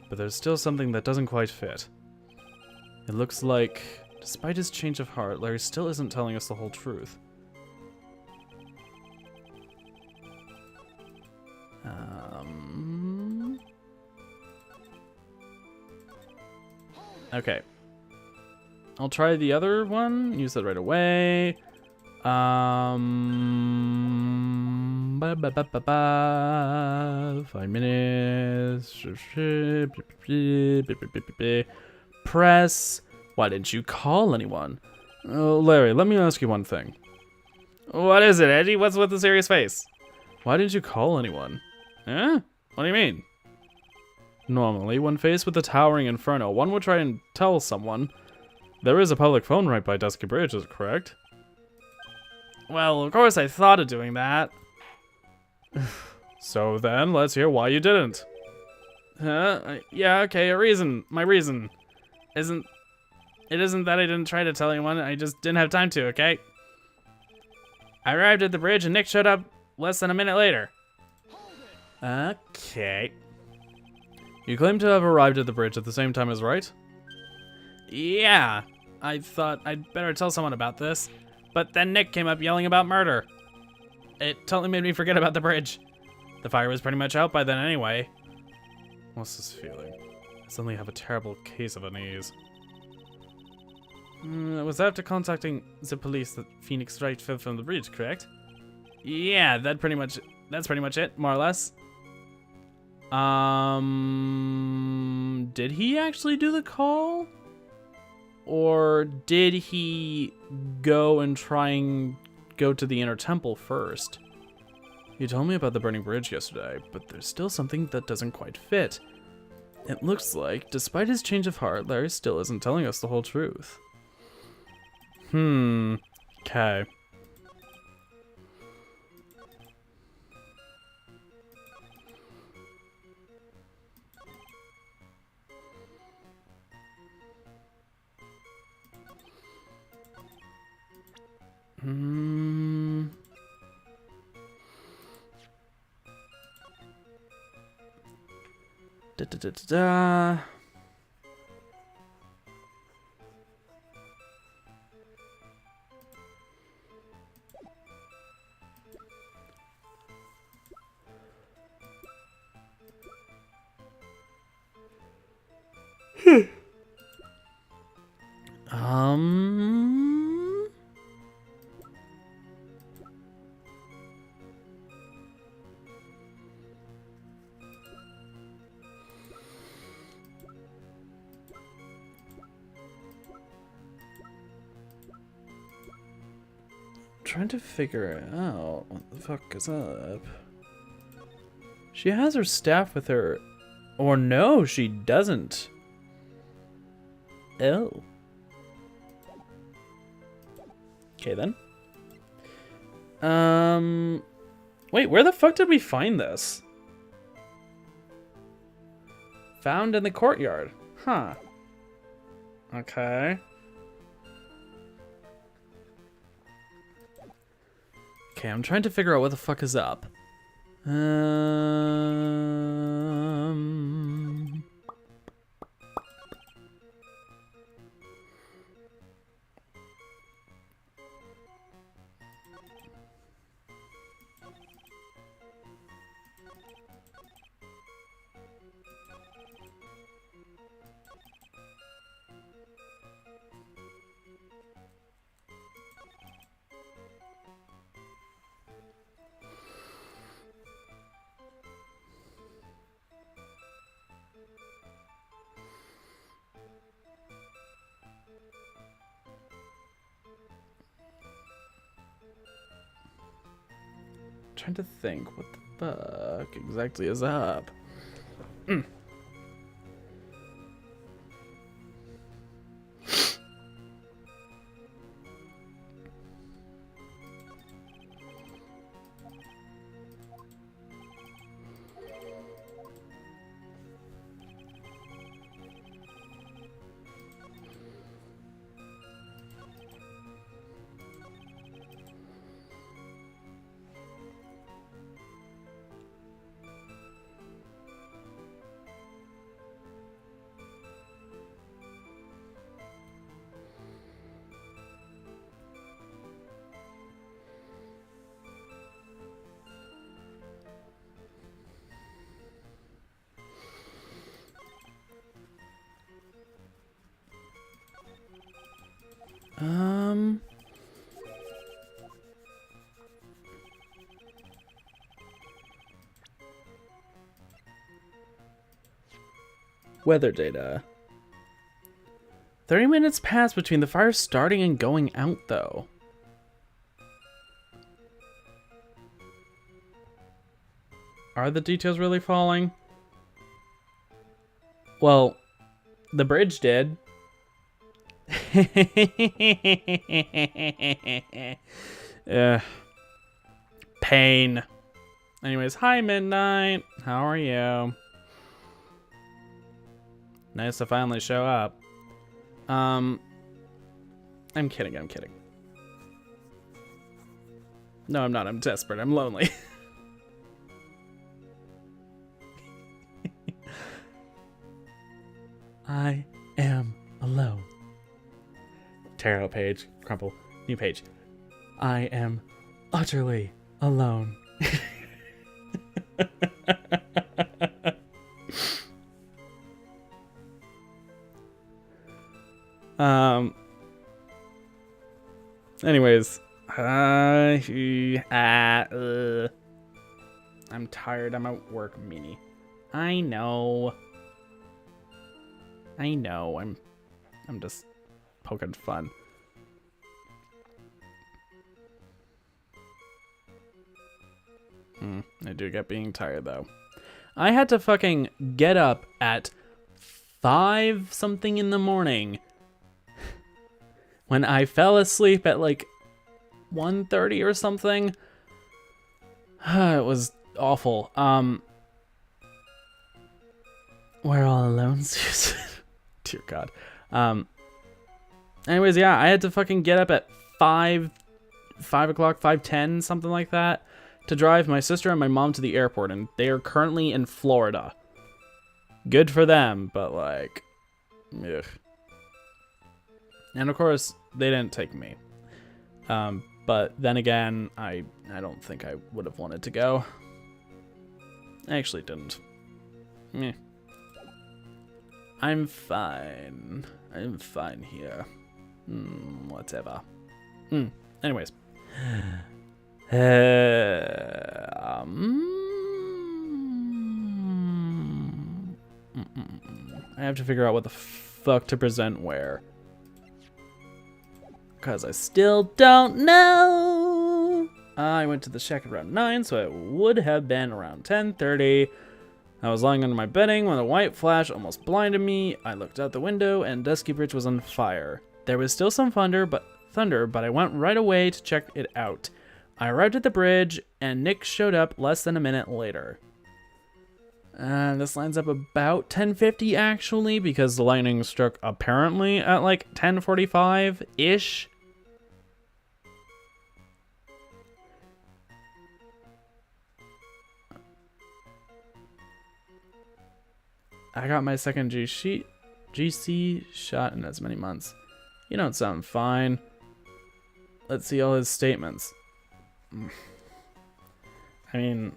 but there's still something that doesn't quite fit. It looks like, despite his change of heart, Larry still isn't telling us the whole truth. Okay. I'll try the other one. Use that right away. 5 minutes. Press. Why didn't you call anyone? Oh, Larry, let me ask you one thing. What is it, Eddie? What's with the serious face? Why didn't you call anyone? Huh? What do you mean? Normally, when faced with a towering inferno, one would try and tell someone. There is a public phone right by Dusky Bridge, is it correct? Well, of course I thought of doing that. So then, let's hear why you didn't. Yeah, okay, a reason. My reason isn't that I didn't try to tell anyone, I just didn't have time to, okay? I arrived at the bridge and Nick showed up less than a minute later. Okay. You claim to have arrived at the bridge at the same time as Wright? Yeah. I thought I'd better tell someone about this, but then Nick came up yelling about murder. It totally made me forget about the bridge. The fire was pretty much out by then anyway. What's this feeling? I suddenly have a terrible case of unease. It was after contacting the police that Phoenix Wright fell from the bridge, correct? Yeah, that's pretty much it, more or less. Did he actually do the call? Or did he go and try and go to the inner temple first? You told me about the burning bridge yesterday, but there's still something that doesn't quite fit. It looks like, despite his change of heart, Larry still isn't telling us the whole truth. Okay. Da da da da da. trying to figure out what the fuck is up. She has her staff with her. Or no, she doesn't. Oh. Okay then. Wait, where the fuck did we find this? Found in the courtyard. Huh. Okay. Okay, I'm trying to figure out what the fuck is up. Trying to think what the fuck exactly is up. Weather data. 30 minutes passed between the fire starting and going out, though. Are the details really falling? Well, the bridge did. Pain. Anyways, hi Midnight. How are you? Nice to finally show up. I'm kidding, I'm kidding. No, I'm not. I'm desperate. I'm lonely. I am alone. Tarot page. Crumple. New page. I am utterly alone. Anyways, I'm tired. I'm at work, Meanie. I know. I'm just poking fun. I do get being tired though. I had to fucking get up at 5 something in the morning when I fell asleep at like 1:30 or something. It was awful. We're all alone, Susan. Dear God. Anyways, yeah, I had to fucking get up at 5 o'clock, 5:10, something like that, to drive my sister and my mom to the airport, and they are currently in Florida. Good for them, but like, ugh. And of course, they didn't take me. But then again, I don't think I would have wanted to go. I actually didn't. Meh. I'm fine. I'm fine here. Whatever. Anyways. I have to figure out what the fuck to present where. Because I still don't know. I went to the shack around 9, so it would have been around 10:30. I was lying under my bedding when a white flash almost blinded me. I looked out the window and Dusky Bridge was on fire. There was still some thunder, but I went right away to check it out. I arrived at the bridge and Nick showed up less than a minute later. This lines up about 10:50 actually, because the lightning struck apparently at like 10:45-ish. I got my second GC shot in as many months. You don't sound fine. Let's see all his statements. I mean...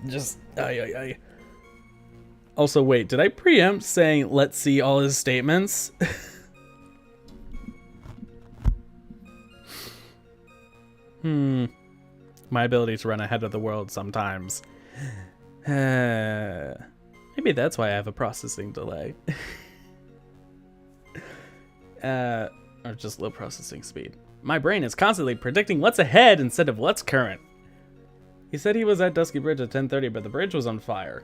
Just... Ay. Also, wait, did I preempt saying, let's see all his statements? My ability to run ahead of the world sometimes. Maybe that's why I have a processing delay. Or just low processing speed. My brain is constantly predicting what's ahead instead of what's current. He said he was at Dusky Bridge at 10:30, but the bridge was on fire.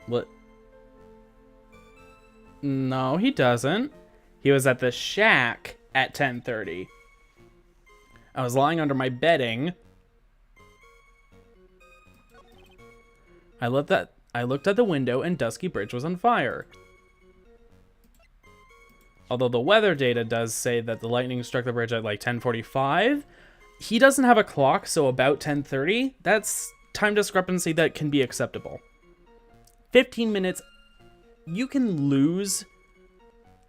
What? No, he doesn't. He was at the shack at 10:30. I was lying under my bedding. I looked at the window and Dusky Bridge was on fire. Although the weather data does say that the lightning struck the bridge at like 10:45. He doesn't have a clock, so about 10:30. That's time discrepancy that can be acceptable. 15 minutes, you can lose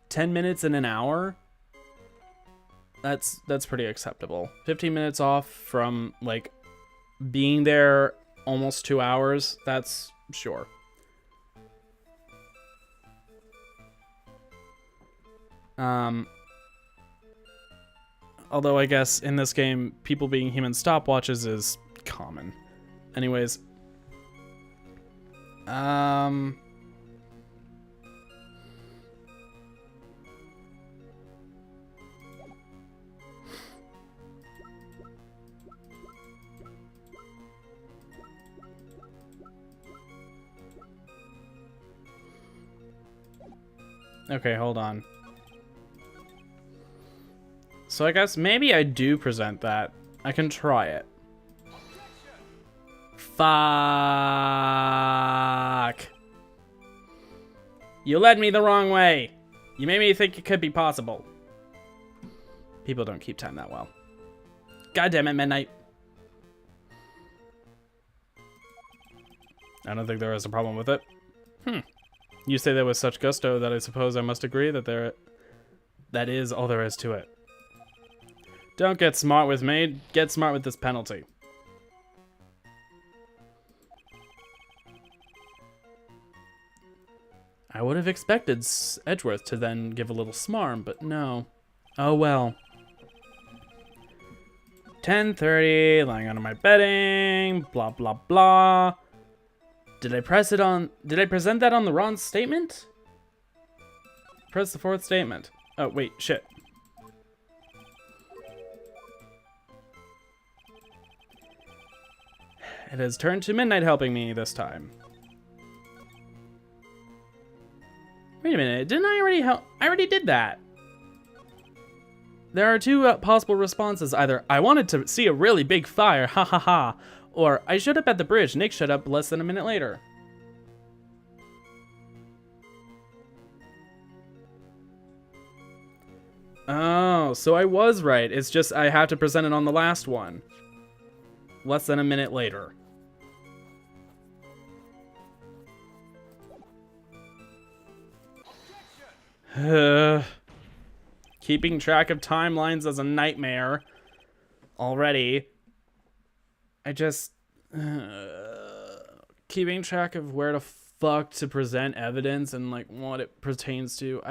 10 minutes in an hour. That's pretty acceptable. 15 minutes off from like being there almost 2 hours, that's sure. Although I guess in this game, people being human stopwatches is common. Anyways. Okay, hold on. So I guess maybe I do present that. I can try it. Fuck. You led me the wrong way. You made me think it could be possible. People don't keep time that well. God damn it, Midnight. I don't think there is a problem with it. You say that with such gusto that I suppose I must agree that that is all there is to it. Don't get smart with me, get smart with this penalty. I would have expected Edgeworth to then give a little smarm, but no. Oh well. 10:30, lying under my bedding, blah blah blah. Did I present that on the wrong statement? Press the fourth statement. Oh, wait, shit. It has turned to Midnight helping me this time. Wait a minute, didn't I already help? I already did that. There are two possible responses. Either, I wanted to see a really big fire, ha ha ha. Or, I showed up at the bridge, Nick showed up less than a minute later. Oh, so I was right. It's just I have to present it on the last one. Less than a minute later. Keeping track of timelines is a nightmare. Already. I just... keeping track of where to fuck to present evidence and like what it pertains to.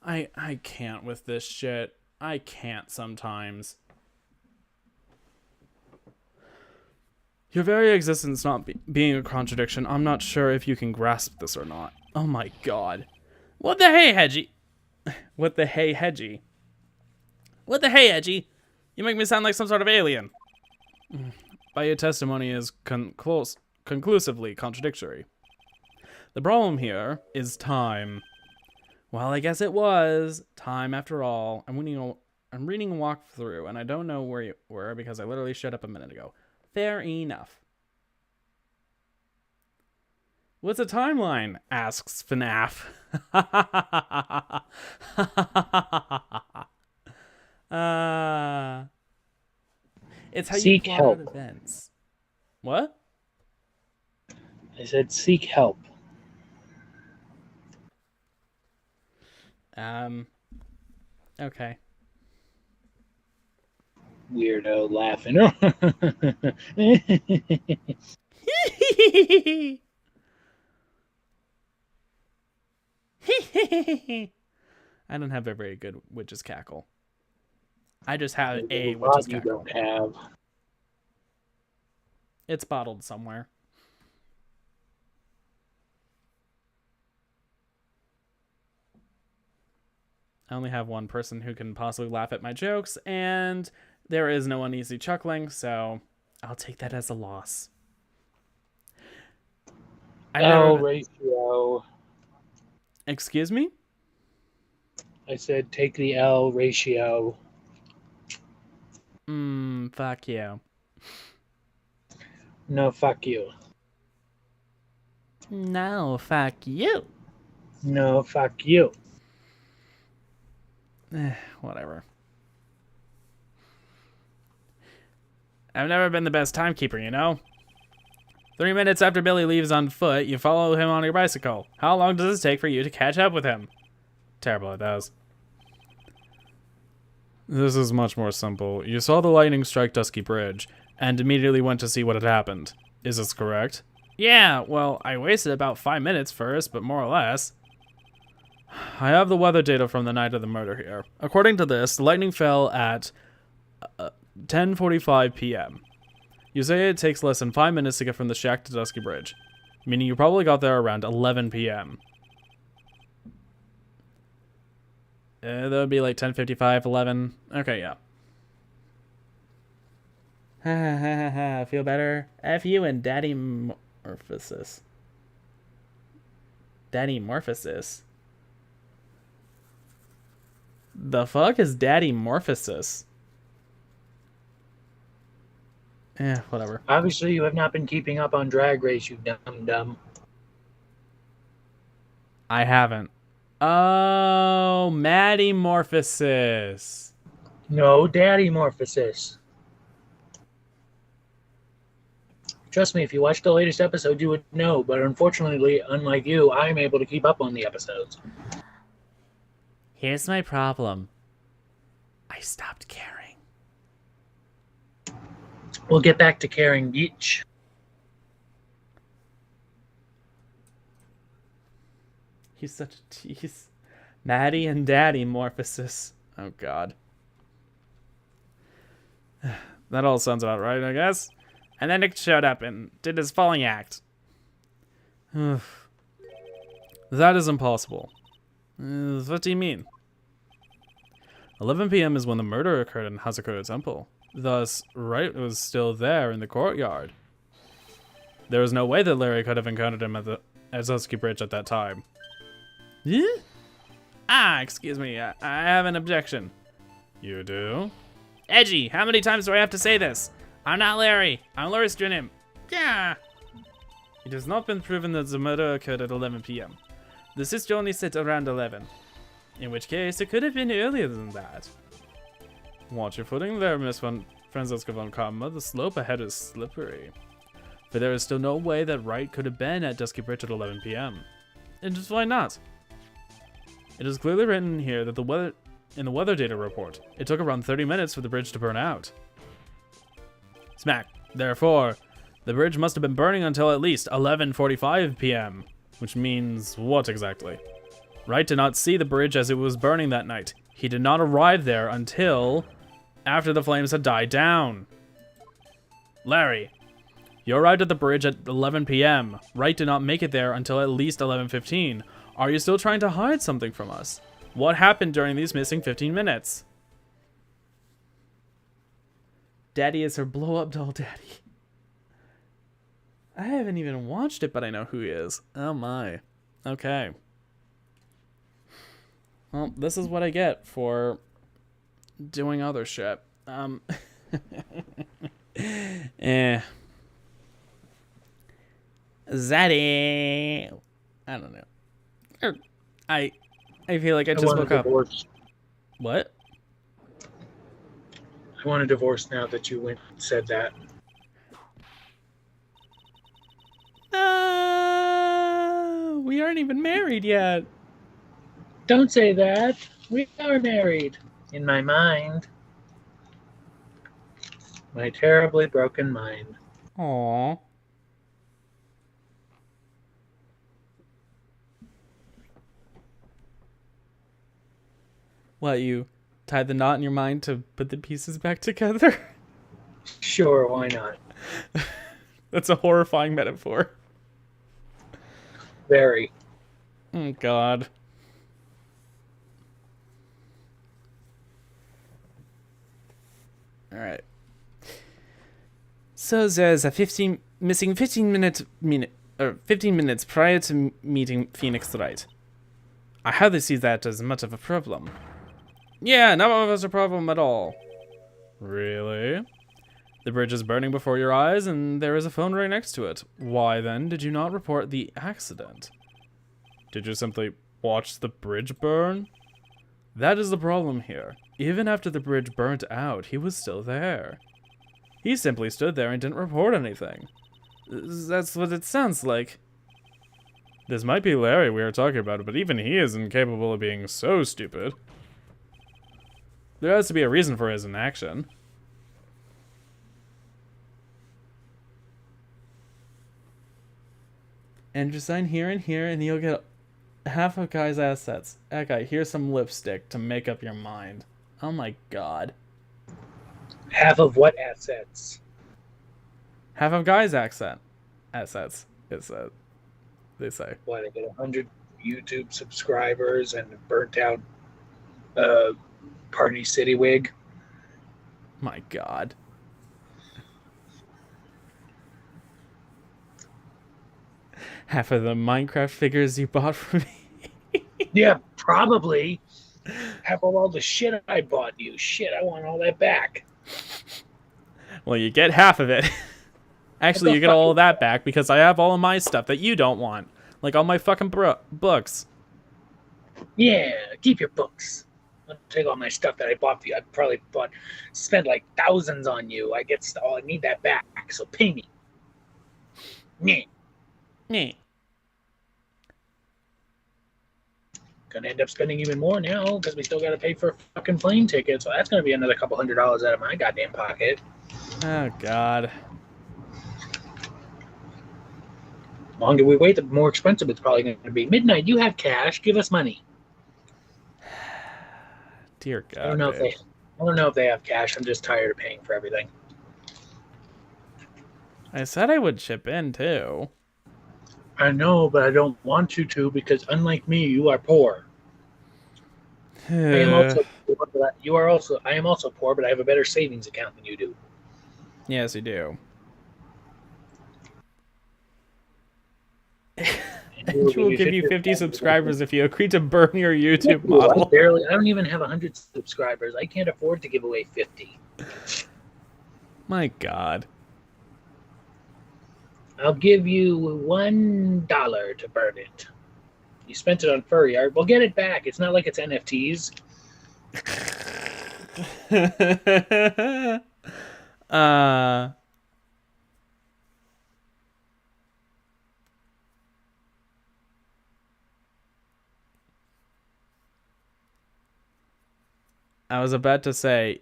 I can't with this shit. I can't sometimes. Your very existence not being a contradiction, I'm not sure if you can grasp this or not. Oh my god. What the hey, Hedgie? What the hey, Hedgie? What the hey, Hedgie? You make me sound like some sort of alien. But your testimony is conclusively contradictory. The problem here is time. Well, I guess it was time after all. I'm reading a walkthrough, and I don't know where you were because I literally shut up a minute ago. Fair enough. What's a timeline? Asks FNAF. It's how Seek you plot help. out events. What? I said seek help. Okay. Weirdo laughing. I don't have a very good witch's cackle. I just have a What witch's you cackle. don't have. It's bottled somewhere. I only have one person who can possibly laugh at my jokes, and there is no uneasy chuckling, so I'll take that as a loss. L ratio. Excuse me? I said take the L ratio. Fuck you. No, fuck you. No, fuck you. No, fuck you. Whatever. I've never been the best timekeeper, you know? 3 minutes after Billy leaves on foot, you follow him on your bicycle. How long does it take for you to catch up with him? Terrible at those. This is much more simple. You saw the lightning strike Dusky Bridge, and immediately went to see what had happened. Is this correct? Yeah, well, I wasted about 5 minutes first, but more or less. I have the weather data from the night of the murder here. According to this, the lightning fell at 10:45 p.m. You say it takes less than 5 minutes to get from the shack to Dusky Bridge, meaning you probably got there around 11 p.m. That would be like 10:55, 11. Okay, yeah. Ha ha ha ha. Feel better? F you and Daddy Morphosis. Daddy Morphosis? The fuck is Daddy Morphosis? Whatever. Obviously, you have not been keeping up on Drag Race, you dumb. I haven't. Oh, Maddie Morphosis. No, Daddy Morphosis. Trust me, if you watched the latest episode, you would know. But unfortunately, unlike you, I'm able to keep up on the episodes. Here's my problem. I stopped caring. We'll get back to caring, bitch. He's such a tease. Maddie and Daddy Morphosis. Oh, God. That all sounds about right, I guess. And then Nick showed up and did his falling act. That is impossible. What do you mean? 11 p.m. is when the murder occurred in Hazakura Temple. Thus, Wright was still there in the courtyard. There was no way that Larry could have encountered him at Dusky Bridge at that time. Yeah? Excuse me, I have an objection. You do? Edgy, how many times do I have to say this? I'm not Larry. I'm Larry Strinim. Yeah. It has not been proven that the murder occurred at 11 p.m. The sister only said around 11. In which case, it could have been earlier than that. Watch your footing there, Miss Franziska von Karma. The slope ahead is slippery. But there is still no way that Wright could have been at Dusky Bridge at 11 p.m. And just why not? It is clearly written here that in the weather data report, it took around 30 minutes for the bridge to burn out. Smack. Therefore, The bridge must have been burning until at least 11:45 p.m. Which means what exactly? Wright did not see the bridge as it was burning that night. He did not arrive there until after the flames had died down. Larry, you arrived at the bridge at 11 p.m. Wright did not make it there until at least 11:15. Are you still trying to hide something from us? What happened during these missing 15 minutes? Daddy is her blow-up doll daddy. I haven't even watched it, but I know who he is. Oh my. Okay. Well, this is what I get for doing other shit. Zaddy. I don't know. I feel like I just woke up. What? I want a divorce now that you went and said that. We aren't even married yet. Don't say that. We are married. In my mind. My terribly broken mind. Aww. What, you tied the knot in your mind to put the pieces back together? Sure, why not? That's a horrifying metaphor. Very. Oh, God. All right. So there's a 15 minutes prior to meeting Phoenix Wright. I hardly see that as much of a problem. Yeah, none of us a problem at all. Really? The bridge is burning before your eyes, and there is a phone right next to it. Why then did you not report the accident? Did you simply watch the bridge burn? That is the problem here. Even after the bridge burnt out, he was still there. He simply stood there and didn't report anything. That's what it sounds like. This might be Larry we are talking about, but even he is incapable of being so stupid. There has to be a reason for his inaction. Enter sign here and here, and you'll get half of Guy's assets. That guy, here's some lipstick to make up your mind. Oh my god. Half of what assets? Half of Guy's assets. It's they say. What, I get 100 YouTube subscribers and a burnt out Party City wig? My god. Half of the Minecraft figures you bought from me. Yeah, probably. Half of all the shit I bought you. Shit, I want all that back. Well, you get half of it. Actually, you get all of that back because I have all of my stuff that you don't want. Like all my fucking books. Yeah, keep your books. I'll take all my stuff that I bought for you. I probably spent like thousands on you. I need that back, so pay me. Meh. Me. Gonna end up spending even more now because we still gotta pay for a fucking plane ticket, so that's gonna be another couple $100 out of my goddamn pocket. Oh god. The longer we wait, the more expensive it's probably gonna be. Midnight, you have cash, give us money. Dear god. I don't know if they have cash. I'm just tired of paying for everything. I said I would chip in too. I know, but I don't want you to because unlike me, you are poor. I am also poor, but I am also poor, but I have a better savings account than you do. Yes, you do. Andrew will give you 50 subscribers if you agree to burn your YouTube model. I don't even have 100 subscribers. I can't afford to give away 50. My god. I'll give you $1 to burn it. You spent it on furry art. Well, get it back. It's not like it's NFTs. I was about to say,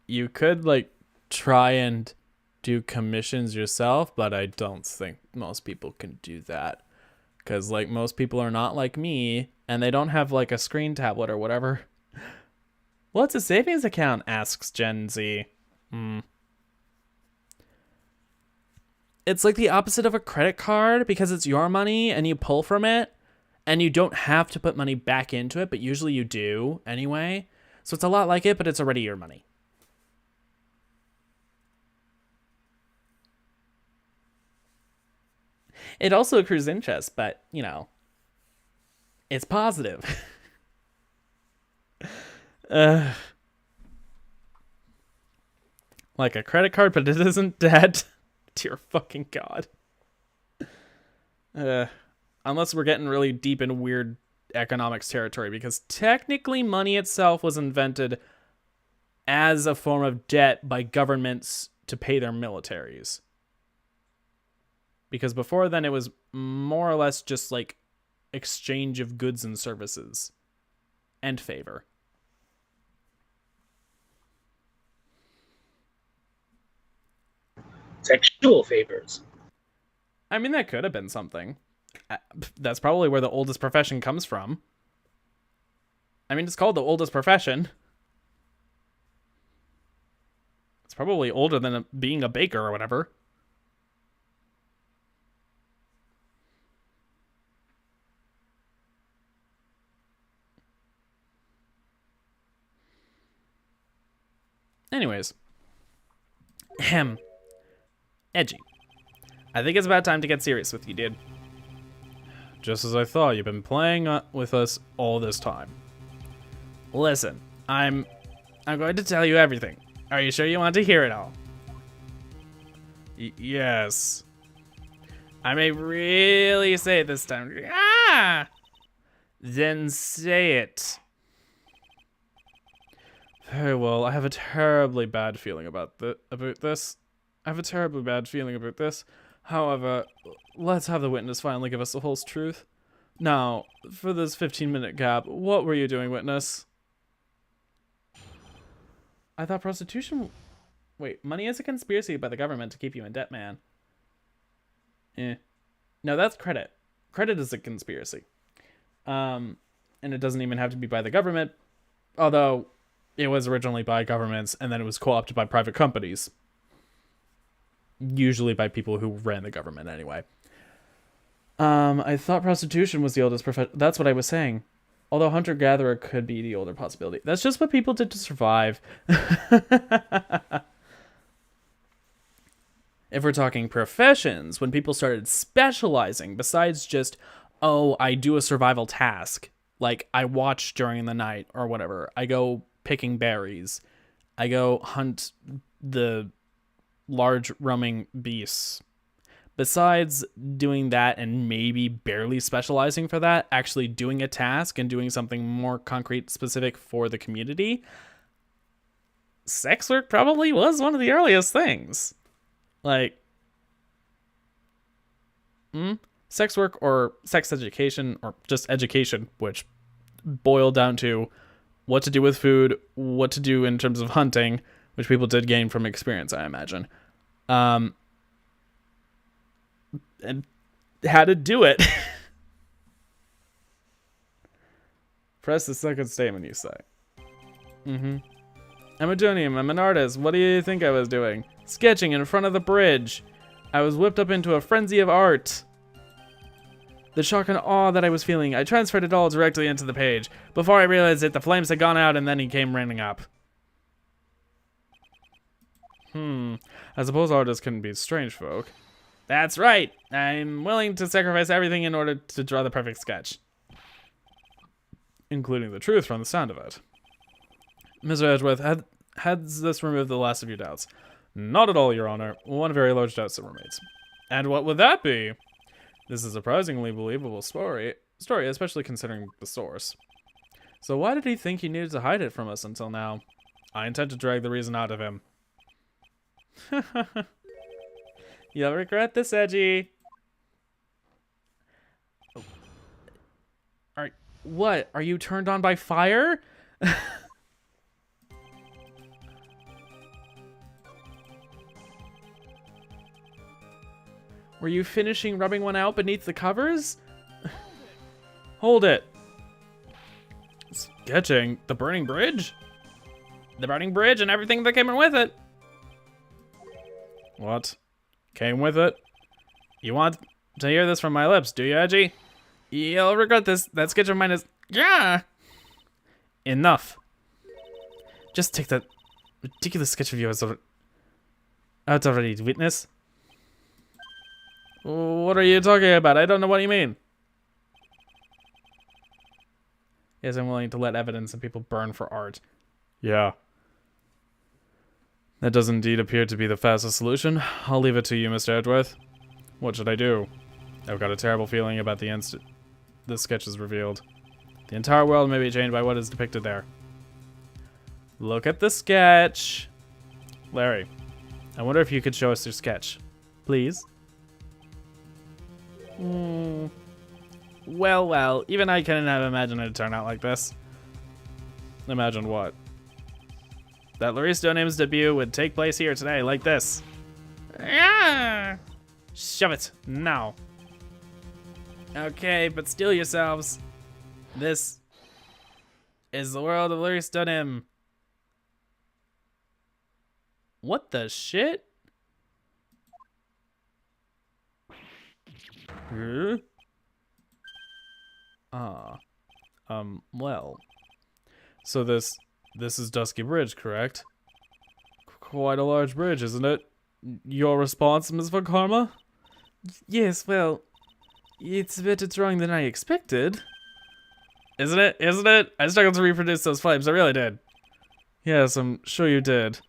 you could, like, try and do commissions yourself, but I don't think most people can do that. Because, like, most people are not like me, and they don't have, like, a screen tablet or whatever. What's a savings account? Asks Gen Z. It's like the opposite of a credit card because it's your money and you pull from it, and you don't have to put money back into it, but usually you do anyway. So it's a lot like it, but it's already your money. It also accrues interest, but, you know, it's positive. Like a credit card, but it isn't dead. Dear fucking God. Unless we're getting really deep in weird economics territory, because technically money itself was invented as a form of debt by governments to pay their militaries. Because before then, it was more or less just like exchange of goods and services and favor. Sexual favors. I mean, that could have been something. That's probably where the oldest profession comes from. I mean, it's called the oldest profession. It's probably older than being a baker or whatever. Anyways. Edgy. I think it's about time to get serious with you, dude. Just as I thought, you've been playing with us all this time. Listen, I'm going to tell you everything. Are you sure you want to hear it all? Yes. I may really say it this time. Ah! Then say it. Very well, I have a terribly bad feeling about this. However, let's have the witness finally give us the whole truth. Now, for this 15-minute gap, what were you doing, witness? I thought prostitution... Wait, money is a conspiracy by the government to keep you in debt, man. No, that's credit. Credit is a conspiracy. And it doesn't even have to be by the government, although it was originally by governments, and then it was co-opted by private companies. Usually by people who ran the government anyway. I thought prostitution was the oldest profession. That's what I was saying. Although hunter-gatherer could be the older possibility. That's just what people did to survive. If we're talking professions, when people started specializing, besides just, oh, I do a survival task. Like, I watch during the night or whatever. I go picking berries. I go hunt the large roaming beasts. Besides doing that and maybe barely specializing for that, actually doing a task and doing something more concrete, specific for the community, sex work probably was one of the earliest things. Like, sex work or sex education or just education, which boiled down to what to do with food, what to do in terms of hunting, which people did gain from experience, I imagine. And how to do it. Press the second statement, you say. I'm a Jonium, I'm an artist. What do you think I was doing? Sketching in front of the bridge. I was whipped up into a frenzy of art. The shock and awe that I was feeling, I transferred it all directly into the page. Before I realized it, the flames had gone out and then he came running up. I suppose artists couldn't be strange folk. That's right. I'm willing to sacrifice everything in order to draw the perfect sketch. Including the truth from the sound of it. Mr. Edgeworth, has this removed the last of your doubts? Not at all, Your Honor. One very large doubt still remains. And what would that be? This is a surprisingly believable story, especially considering the source. So why did he think he needed to hide it from us until now? I intend to drag the reason out of him. You'll regret this, Edgy. Alright, what? Are you turned on by fire? Were you finishing rubbing one out beneath the covers? Hold it. Sketching the burning bridge? The burning bridge and everything that came with it. What? Came with it? You want to hear this from my lips, do you, Edgy? You'll regret this. That sketch of mine is... Yeah! Enough. Just take that ridiculous sketch of yours out already to witness. What are you talking about? I don't know what you mean. Yes, I'm willing to let evidence and people burn for art. Yeah. That does indeed appear to be the fastest solution. I'll leave it to you, Mr. Edgeworth. What should I do? I've got a terrible feeling about the instant this sketch is revealed. The entire world may be changed by what is depicted there. Look at the sketch. Larry, I wonder if you could show us your sketch. Please? Well, even I couldn't have imagined it to turn out like this. Imagine what? That Laurie Stoneham's debut would take place here today, like this. Yeah! Shove it, now. Okay, but steel yourselves. This is the world of Laurie Stoneham. What the shit? Huh? Well. So this is Dusky Bridge, correct? Quite a large bridge, isn't it? Your response, Ms. Von Karma? Yes, well, it's a better drawing than I expected. Isn't it? Isn't it? I struggled to reproduce those flames, I really did. Yes, I'm sure you did.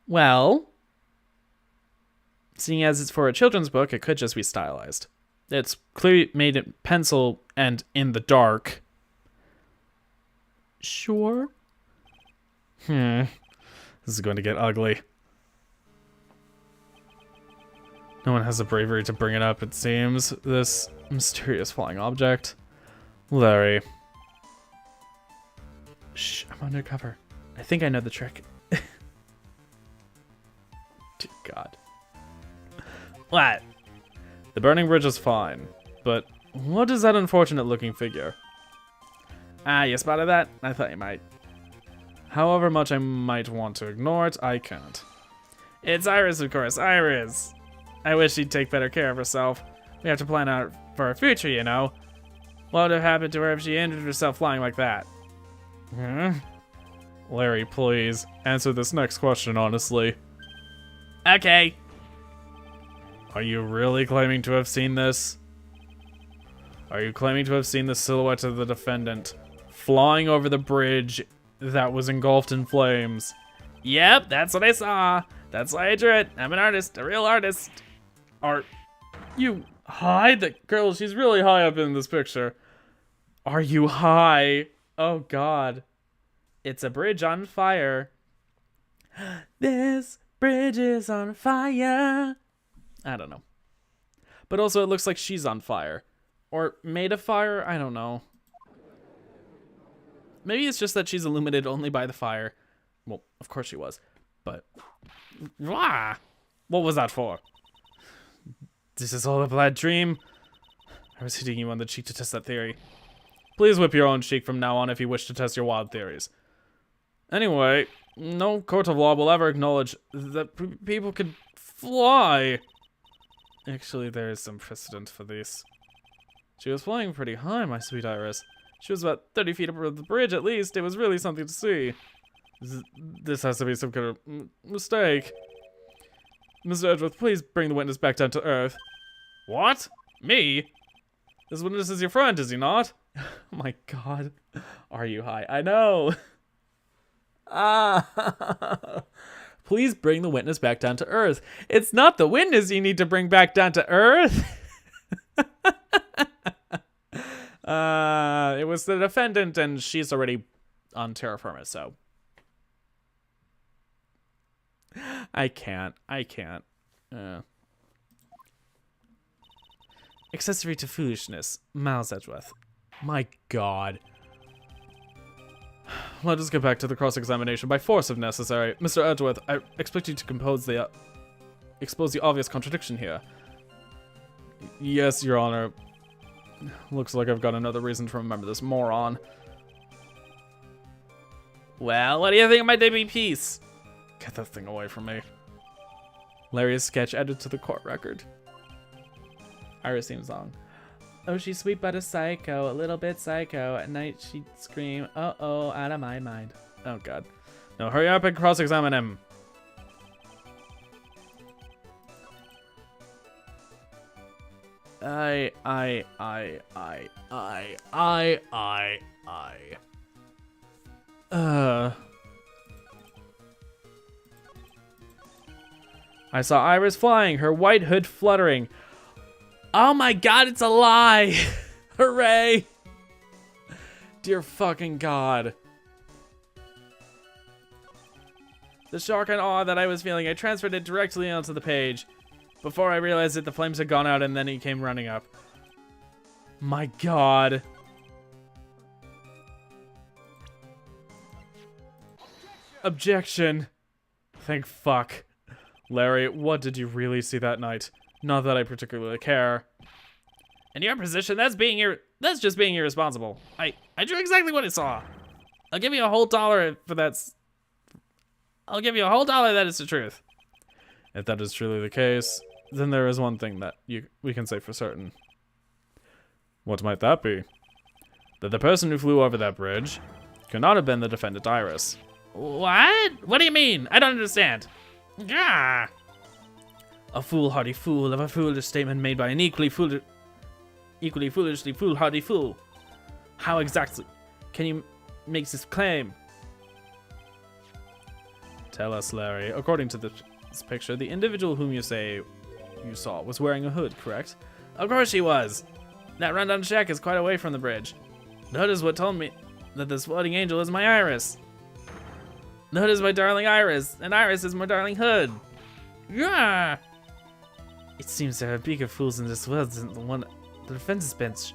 Well, seeing as it's for a children's book, it could just be stylized. It's clearly made in pencil and in the dark. Sure. This is going to get ugly. No one has the bravery to bring it up, it seems. This mysterious flying object. Larry. Shh, I'm undercover. I think I know the trick. Dear God. What? The burning bridge is fine, but what is that unfortunate looking figure? Ah, you spotted that? I thought you might. However much I might want to ignore it, I can't. It's Iris, of course, Iris. I wish she'd take better care of herself. We have to plan out for her future, you know. What would have happened to her if she injured herself flying like that? Huh? Larry, please, answer this next question honestly. Okay. Are you really claiming to have seen this? Are you claiming to have seen the silhouette of the defendant flying over the bridge that was engulfed in flames? Yep, that's what I saw. That's why I drew it. I'm an artist, a real artist. Art. You high? That girl, she's really high up in this picture. Are you high? Oh God. It's a bridge on fire. This bridge is on fire. I don't know. But also it looks like she's on fire. Or made of fire? I don't know. Maybe it's just that she's illuminated only by the fire. Well, of course she was. But... Wah! What was that for? This is all a bad dream. I was hitting you on the cheek to test that theory. Please whip your own cheek from now on if you wish to test your wild theories. Anyway, no court of law will ever acknowledge that people can fly. Actually, there is some precedent for this. She was flying pretty high, my sweet Iris. She was about 30 feet above the bridge, at least. It was really something to see. This has to be some kind of mistake. Mr. Edgeworth, please bring the witness back down to earth. What? Me? This witness is your friend, is he not? Oh my God. Are you high? I know. Please bring the witness back down to earth. It's not the witness you need to bring back down to earth. It was the defendant, and she's already on terra firma, so. I can't. Accessory to foolishness. Miles Edgeworth. My God. let us get back to the cross-examination by force if necessary. Mr. Edgeworth, I expect you to expose the obvious contradiction here. Yes, Your Honor. Looks like I've got another reason to remember this moron. Well, what do you think of my debut piece? Get that thing away from me. Larry's sketch added to the court record. Iris theme song. Oh, she's sweet but a psycho, a little bit psycho. At night she'd scream, uh-oh, out of my mind. Oh, God. No, hurry up and cross-examine him. I saw Iris flying, her white hood fluttering. Oh my God, it's a lie! Hooray! Dear fucking God. The shock and awe that I was feeling, I transferred it directly onto the page. Before I realized it, the flames had gone out and then he came running up. My God. Objection. Thank fuck. Larry, what did you really see that night? Not that I particularly care. In your position, that's just being irresponsible. I drew exactly what I saw. I'll give you a whole $1 for that. I'll give you a whole $1 that is the truth. If that is truly the case, then there is one thing that we can say for certain. What might that be? That the person who flew over that bridge could not have been the defendant Iris. What? What do you mean? I don't understand. Yeah. A foolhardy fool of a foolish statement made by an equally foolishly foolhardy fool. How exactly can you make this claim? Tell us, Larry. According to this picture, the individual whom you say you saw was wearing a hood, correct? Of course she was. That rundown shack is quite away from the bridge. The hood is what told me that this floating angel is my Iris. The hood is my darling Iris, and Iris is my darling hood. Yeah. It seems there are bigger fools in this world than the defense bench.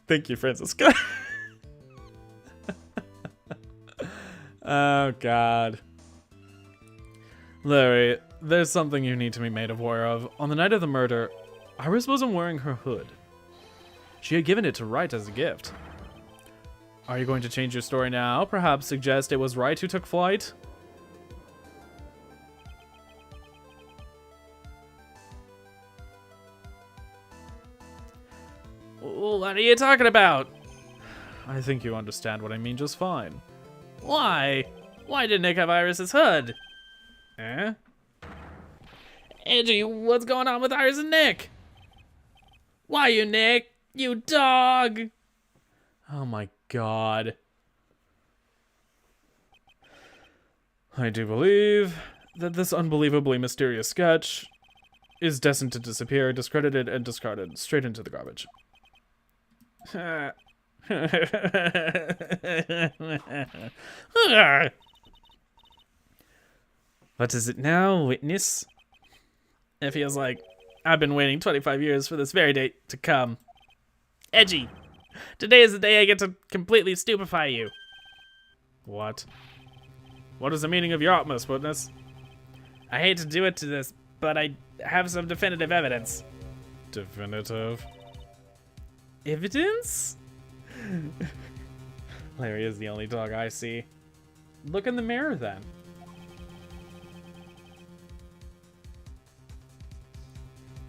Thank you, Francisco. Oh, God. Larry, there's something you need to be made aware of. On the night of the murder, Iris wasn't wearing her hood. She had given it to Wright as a gift. Are you going to change your story now? Perhaps suggest it was Wright who took flight? What are you talking about? I think you understand what I mean just fine. Why? Why did Nick have Iris's hood? Eh? Angie, what's going on with Iris and Nick? Why you, Nick? You dog! Oh my God. I do believe that this unbelievably mysterious sketch is destined to disappear, discredited, and discarded straight into the garbage. What is it now, witness? It feels like I've been waiting 25 years for this very day to come. Edgy! Today is the day I get to completely stupefy you. What? What is the meaning of your utmost, witness? I hate to do it to this, but I have some definitive evidence. Definitive? Evidence? Larry is the only dog I see. Look in the mirror, then.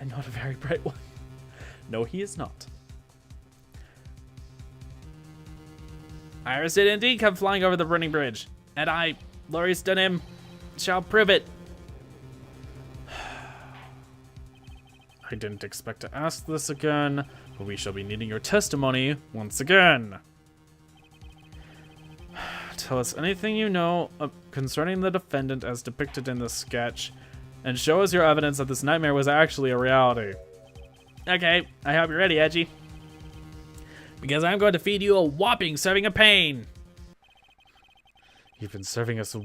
And not a very bright one. No, he is not. Iris did indeed come flying over the burning bridge, and I, Laurie's done him, shall prove it. I didn't expect to ask this again, but we shall be needing your testimony once again. Tell us anything you know concerning the defendant as depicted in the sketch, and show us your evidence that this nightmare was actually a reality. Okay, I hope you're ready, Edgy. Because I'm going to feed you a whopping serving of pain. You've been serving us a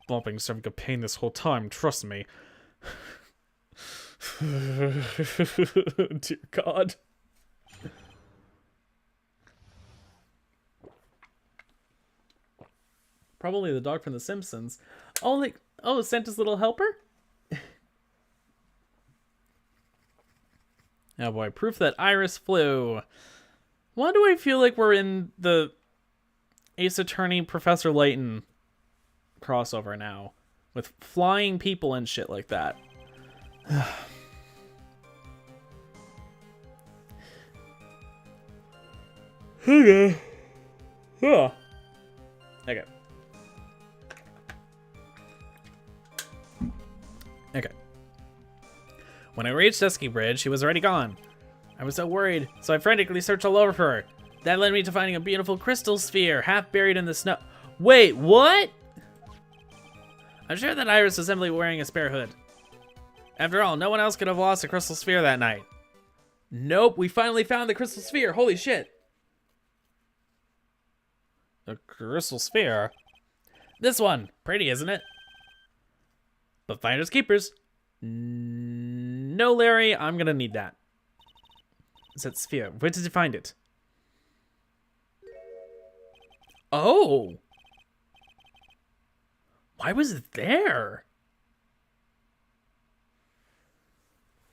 whopping serving of pain this whole time, trust me. Dear God. Probably the dog from The Simpsons. Oh, Santa's little helper? Oh boy, proof that Iris flew. Why do I feel like we're in the Ace Attorney Professor Layton crossover now? With flying people and shit like that. Okay. Oh. Okay. Okay. When I reached Dusky Bridge, she was already gone. I was so worried, so I frantically searched all over for her. That led me to finding a beautiful crystal sphere, half buried in the snow. Wait, what? I'm sure that Iris was simply wearing a spare hood. After all, no one else could have lost a crystal sphere that night. Nope, we finally found the crystal sphere. Holy shit. The crystal sphere? This one. Pretty, isn't it? But finders keepers. No, Larry, I'm gonna need that. It's that sphere. Where did you find it? Oh! Why was it there?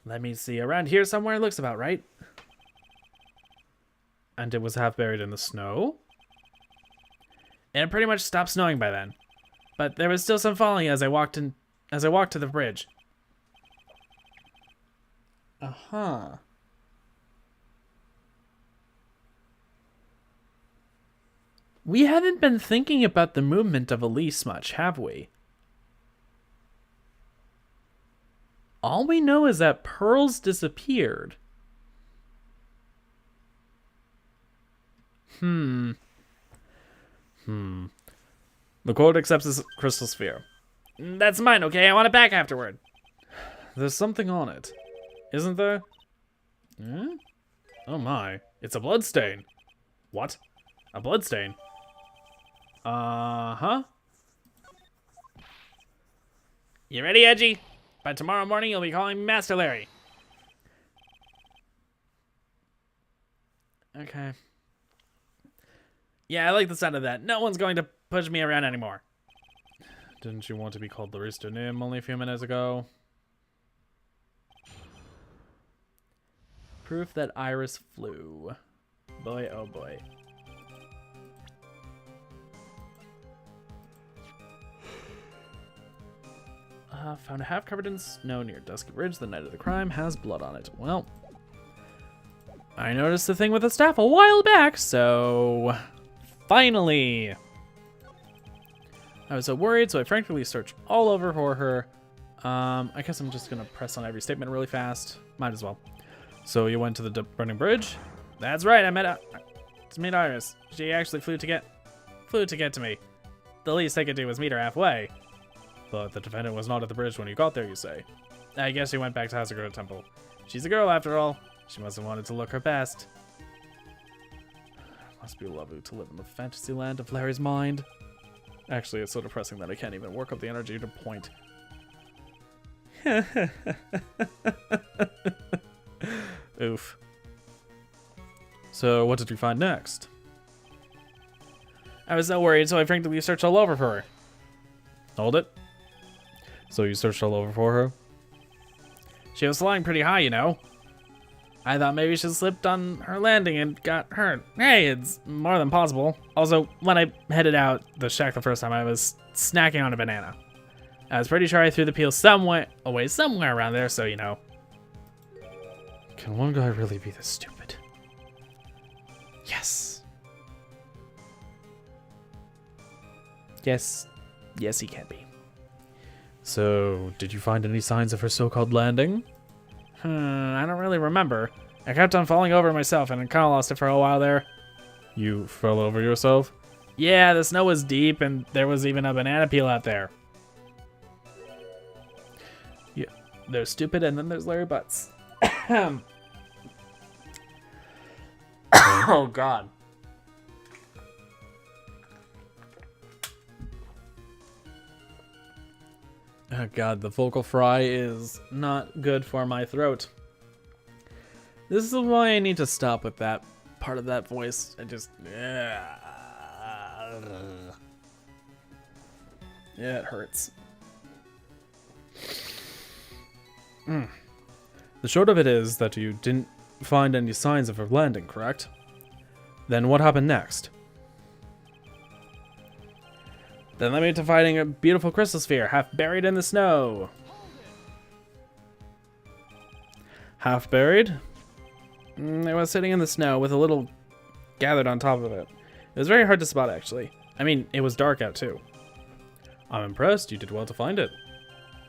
Let me see. Around here somewhere, looks about right. And it was half buried in the snow? And it pretty much stopped snowing by then. But there was still some falling as I walked to the bridge. Uh-huh. We haven't been thinking about the movement of Elise much, have we? All we know is that Pearls disappeared. The quote accepts this crystal sphere. That's mine, okay? I want it back afterward. There's something on it, isn't there? Hmm? Oh my, it's a bloodstain. What? A bloodstain? Uh-huh. You ready, Edgy? By tomorrow morning, you'll be calling me Master Larry. Okay. Yeah, I like the sound of that. No one's going to push me around anymore. Didn't you want to be called Laristo Nim only a few minutes ago? Proof that Iris flew. Boy, oh boy. Found a half covered in snow near Dusky Bridge the night of the crime. Has blood on it. Well, I noticed the thing with the staff a while back, so finally. I was so worried, so I frankly searched all over for her. I guess I'm just gonna press on every statement really fast. Might as well. So you went to the burning bridge? That's right. I met Iris. She actually flew to get to me. The least I could do was meet her halfway. But the defendant was not at the bridge when you got there, you say. I guess she went back to Hasagura Temple. She's a girl, after all. She must have wanted to look her best. Must be lovely to live in the fantasy land of Larry's mind. Actually, it's so depressing that I can't even work up the energy to point. Oof. So, what did you find next? I was so worried, so I frankly searched all over for her. Hold it. So you searched all over for her? She was flying pretty high, you know. I thought maybe she slipped on her landing and got hurt. Hey, it's more than possible. Also, when I headed out the shack the first time, I was snacking on a banana. I was pretty sure I threw the peel somewhere around there, so you know. Can one guy really be this stupid? Yes. Yes, he can be. So, did you find any signs of her so-called landing? I don't really remember. I kept on falling over myself and I kind of lost it for a while there. You fell over yourself? Yeah, the snow was deep and there was even a banana peel out there. Yeah, there's stupid and then there's Larry Butts. Oh, God. Oh God, the vocal fry is not good for my throat. This is why I need to stop with that part of that voice. I just... Yeah, it hurts. The short of it is that you didn't find any signs of her landing, correct? Then what happened next? Then led me to finding a beautiful crystal sphere, half buried in the snow. Half buried? It was sitting in the snow with a little gathered on top of it. It was very hard to spot, actually. I mean, it was dark out, too. I'm impressed. You did well to find it.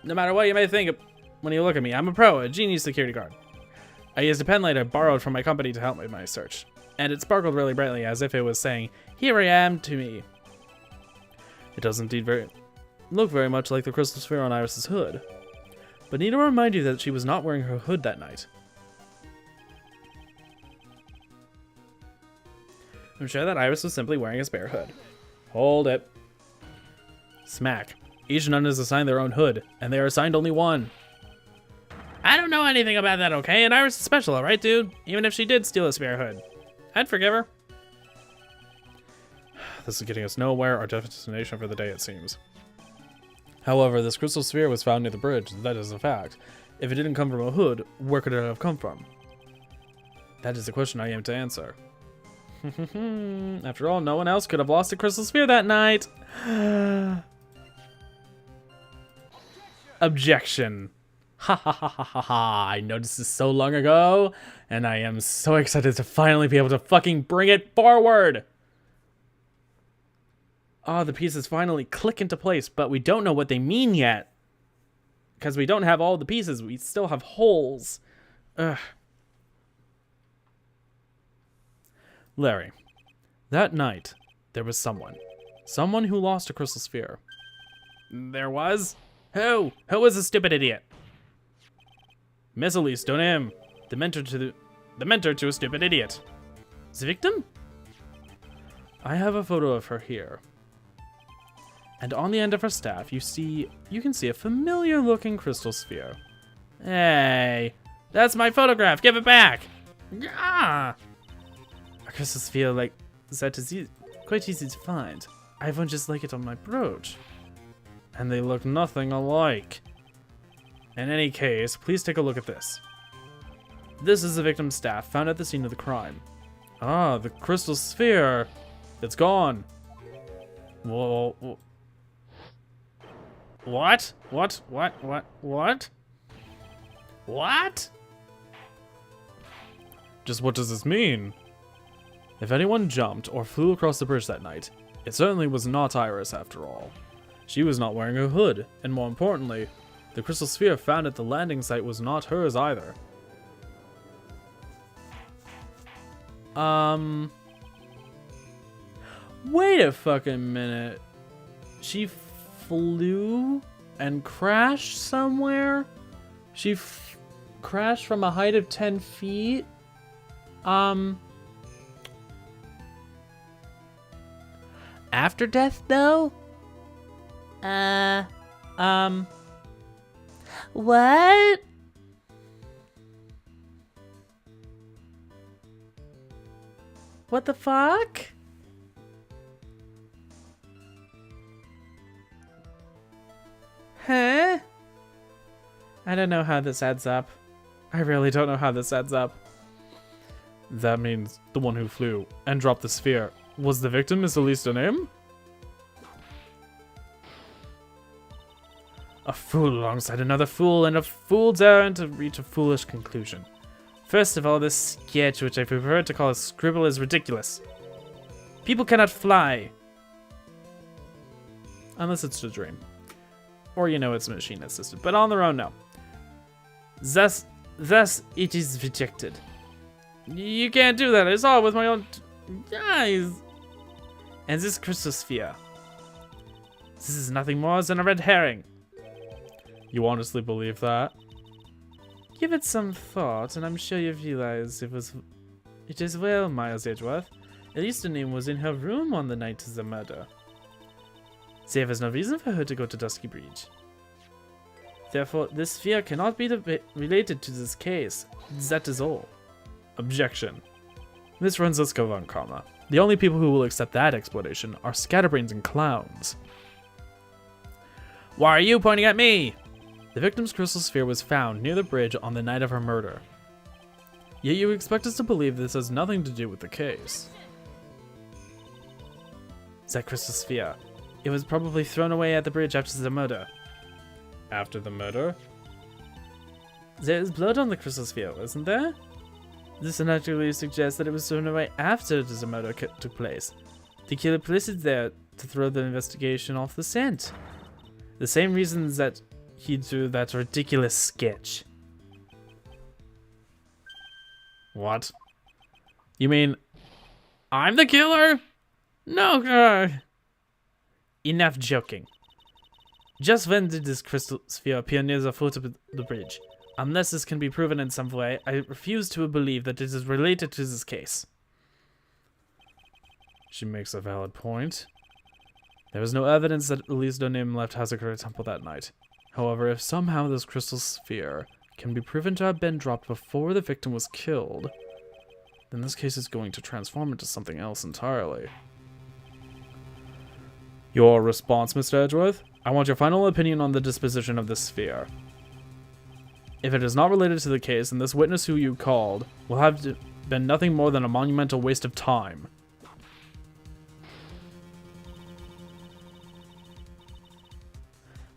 No matter what you may think when you look at me, I'm a pro, a genius security guard. I used a pen light I borrowed from my company to help me with my search. And it sparkled really brightly, as if it was saying, "Here I am," to me. It does indeed look very much like the crystal sphere on Iris's hood. But need to remind you that she was not wearing her hood that night. I'm sure that Iris was simply wearing a spare hood. Hold it. Smack. Each nun is assigned their own hood, and they are assigned only one. I don't know anything about that, okay? And Iris is special, alright, dude? Even if she did steal a spare hood. I'd forgive her. This is getting us nowhere. Our destination for the day, it seems. However, this crystal sphere was found near the bridge. That is a fact. If it didn't come from a hood, where could it have come from? That is the question I aim to answer. After all, no one else could have lost a crystal sphere that night. Objection. Ha ha ha ha ha ha. I noticed this so long ago, and I am so excited to finally be able to fucking bring it forward. Ah, the pieces finally click into place, but we don't know what they mean yet. Because we don't have all the pieces, we still have holes. Ugh. Larry, that night, there was someone. Someone who lost a crystal sphere. There was? Who? Who was the stupid idiot? Miss Elise, don't him. The mentor to a stupid idiot. The victim? I have a photo of her here. And on the end of her staff, you can see a familiar looking crystal sphere. Hey, that's my photograph. Give it back. Ah! A crystal sphere like that is quite easy to find. I have one just like it on my brooch. And they look nothing alike. In any case, please take a look at this. This is the victim's staff found at the scene of the crime. Ah, the crystal sphere. It's gone. Whoa. What? What? What? Just what does this mean? If anyone jumped or flew across the bridge that night, it certainly was not Iris after all. She was not wearing a hood, and more importantly, the crystal sphere found at the landing site was not hers either. Wait a fucking minute. She flew and crashed somewhere? She crashed from a height of 10 feet? After death, though? What? What the fuck? Huh? I don't know how this adds up. I really don't know how this adds up. That means the one who flew and dropped the sphere was the victim, is the least name? A fool alongside another fool, and a fool's errand to reach a foolish conclusion. First of all, this sketch, which I prefer to call a scribble, is ridiculous. People cannot fly. Unless it's a dream. Or, you know, it's machine assisted. But on their own, no. Thus it is rejected. You can't do that. I saw it with my own eyes. And this crystal sphere. This is nothing more than a red herring. You honestly believe that? Give it some thought, and I'm sure you realize it is well, Miles Edgeworth. At least the name was in her room on the night of the murder. There was no reason for her to go to Dusky Breach. Therefore, this sphere cannot be related to this case. That is all. Objection. This runs us go on, comma. The only people who will accept that explanation are scatterbrains and clowns. Why are you pointing at me? The victim's crystal sphere was found near the bridge on the night of her murder. Yet you expect us to believe this has nothing to do with the case. That crystal sphere. It was probably thrown away at the bridge after the murder. After the murder? There is blood on the crystal sphere, wasn't there? This naturally suggests that it was thrown away after the murder took place. The killer placed it there to throw the investigation off the scent. The same reasons that he drew that ridiculous sketch. What? You mean I'm the killer? No, enough joking. Just when did this crystal sphere appear near the foot of the bridge? Unless this can be proven in some way, I refuse to believe that it is related to this case. She makes a valid point. There is no evidence that Elise Donim left Hazakura Temple that night. However, if somehow this crystal sphere can be proven to have been dropped before the victim was killed, then this case is going to transform into something else entirely. Your response, Mr. Edgeworth? I want your final opinion on the disposition of this sphere. If it is not related to the case, then this witness who you called will have been nothing more than a monumental waste of time.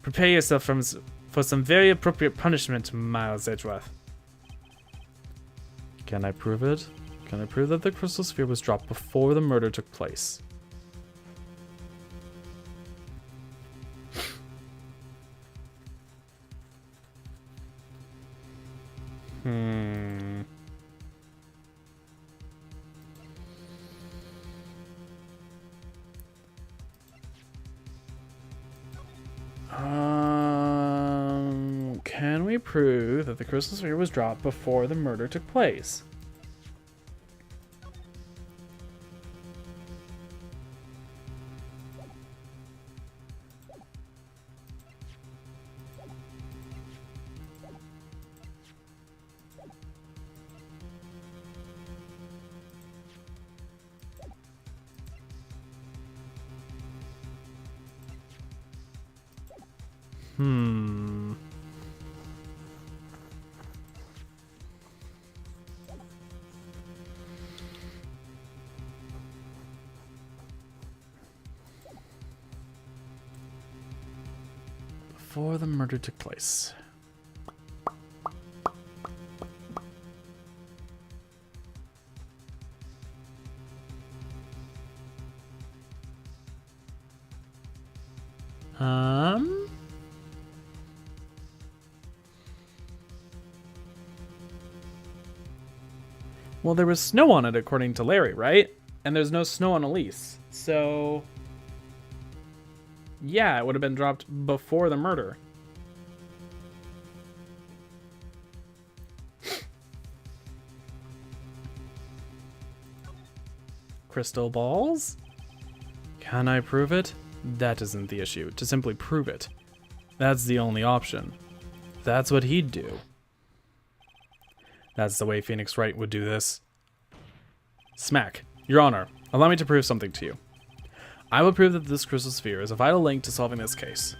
Prepare yourself for some very appropriate punishment, Miles Edgeworth. Can I prove it? Can I prove that the crystal sphere was dropped before the murder took place? Can we prove that the crystal sphere was dropped before the murder took place? Before the murder took place. Well, there was snow on it, according to Larry, right? And there's no snow on Elise. So, yeah, it would have been dropped before the murder. Crystal balls? Can I prove it? That isn't the issue. To simply prove it. That's the only option. That's what he'd do. That's the way Phoenix Wright would do this. Smack. Your Honor, allow me to prove something to you. I will prove that this crystal sphere is a vital link to solving this case.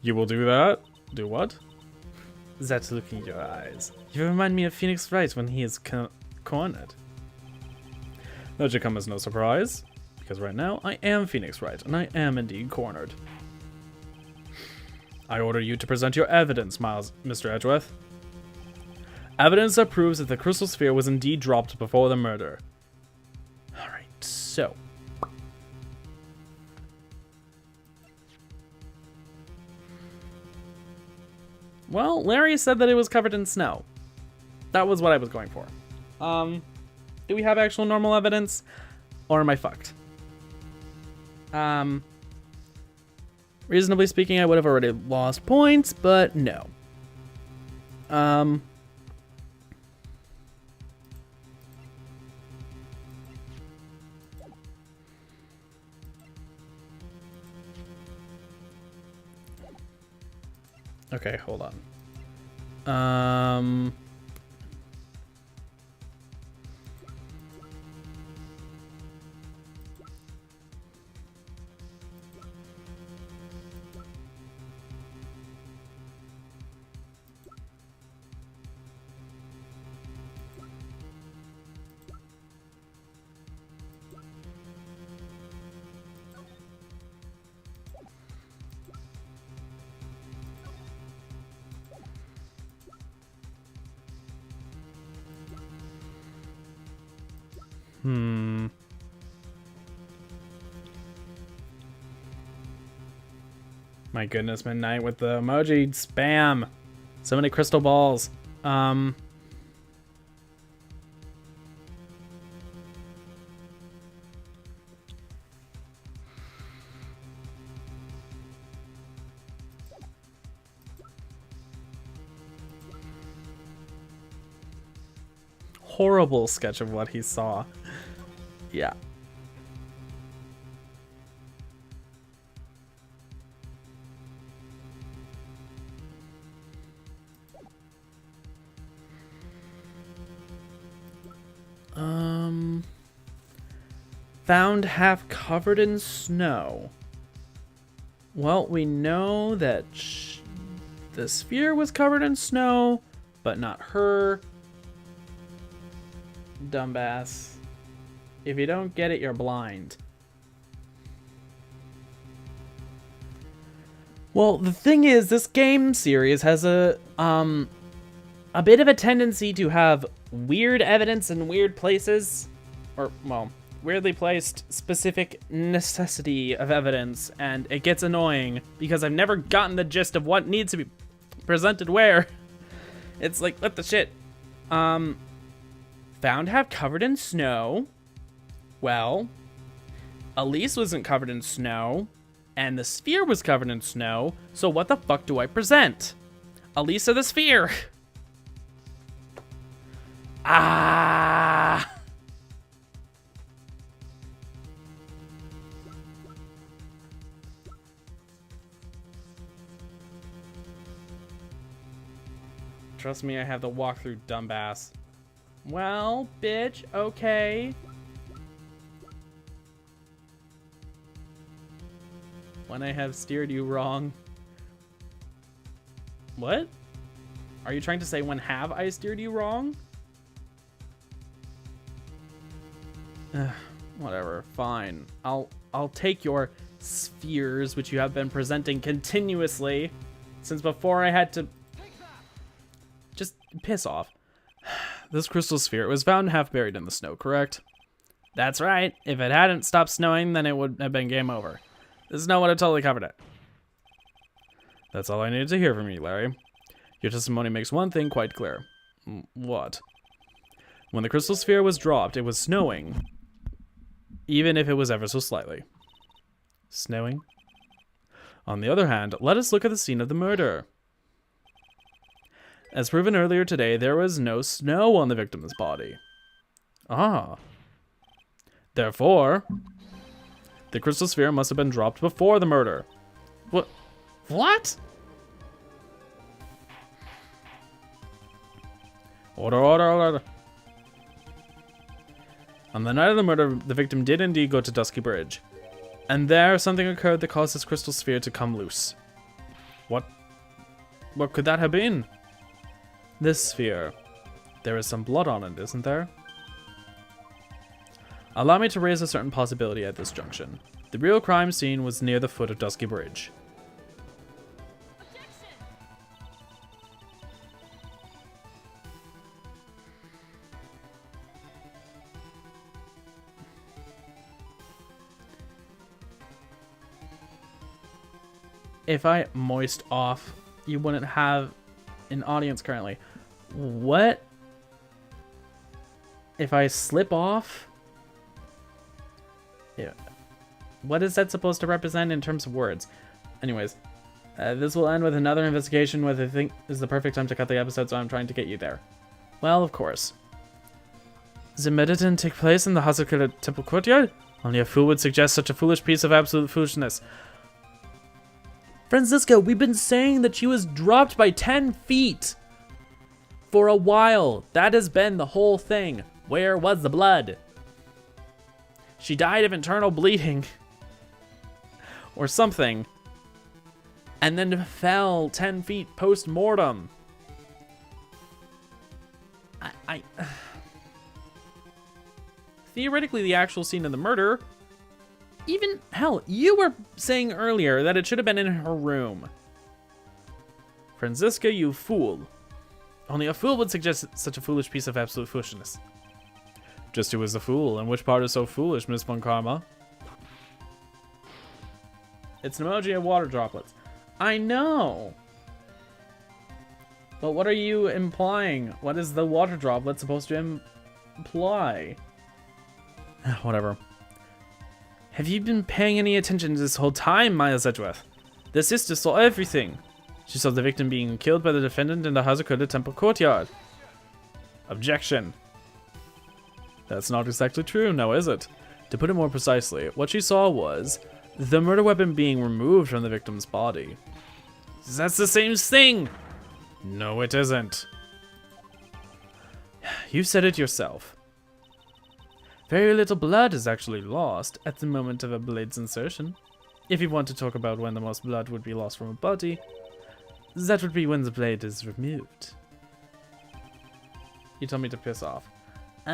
You will do that? Do what? That look in your eyes. You remind me of Phoenix Wright when he is cornered. That should come as no surprise, because right now I am Phoenix Wright, and I am indeed cornered. I order you to present your evidence, Mr. Edgeworth. Evidence that proves that the crystal sphere was indeed dropped before the murder. Alright, so. Well, Larry said that it was covered in snow. That was what I was going for. Do we have actual normal evidence? Or am I fucked? Reasonably speaking, I would have already lost points, but no. Okay, hold on. My goodness, Midnight with the emoji spam. So many crystal balls. Horrible sketch of what he saw. Yeah. Found half covered in snow. Well, we know that the sphere was covered in snow, but not her. Dumbass. If you don't get it, you're blind. Well, the thing is, this game series has a bit of a tendency to have weird evidence in weird places. Or, well, weirdly placed specific necessity of evidence, and it gets annoying because I've never gotten the gist of what needs to be presented where. It's like, what the shit? Found half covered in snow. Well, Elise wasn't covered in snow, and the sphere was covered in snow, so what the fuck do I present? Elise or the sphere? Ah! Trust me, I have the walkthrough, dumbass. Well, bitch, okay. When I have steered you wrong. What? Are you trying to say when have I steered you wrong? Whatever, fine. I'll take your spheres, which you have been presenting continuously since before I had to just piss off. This crystal sphere was found half buried in the snow, correct? That's right. If it hadn't stopped snowing, then it would have been game over. The snow would have totally covered it. That's all I needed to hear from you, Larry. Your testimony makes one thing quite clear. What? When the crystal sphere was dropped, it was snowing. Even if it was ever so slightly. Snowing? On the other hand, let us look at the scene of the murder. As proven earlier today, there was no snow on the victim's body. Ah. Therefore, the crystal sphere must have been dropped before the murder. What? What? Order, order, order. On the night of the murder, the victim did indeed go to Dusky Bridge. And there, something occurred that caused this crystal sphere to come loose. What could that have been? This sphere. There is some blood on it, isn't there? Allow me to raise a certain possibility at this junction. The real crime scene was near the foot of Dusky Bridge. If I moist off, you wouldn't have an audience currently. What? If I slip off? Yeah. What is that supposed to represent in terms of words? Anyways, this will end with another investigation, which I think is the perfect time to cut the episode, so I'm trying to get you there. Well, of course. The murder didn't take place in the Hazakura Temple courtyard? Only a fool would suggest such a foolish piece of absolute foolishness. Francisco, we've been saying that she was dropped by 10 feet for a while. That has been the whole thing. Where was the blood? She died of internal bleeding or something, and then fell 10 feet post-mortem. Theoretically, the actual scene of the murder, even, hell, you were saying earlier that it should have been in her room. Franziska, you fool. Only a fool would suggest such a foolish piece of absolute foolishness. Just who is a fool, and which part is so foolish, Miss Von Karma? It's an emoji of water droplets. I know! But what are you implying? What is the water droplet supposed to imply? Whatever. Have you been paying any attention this whole time, Maya Sedgworth? The sister saw everything. She saw the victim being killed by the defendant in the Hazakura Temple courtyard. Objection. That's not exactly true, now is it? To put it more precisely, what she saw was the murder weapon being removed from the victim's body. That's the same thing! No, it isn't. You said it yourself. Very little blood is actually lost at the moment of a blade's insertion. If you want to talk about when the most blood would be lost from a body, that would be when the blade is removed. You told me to piss off. Oh.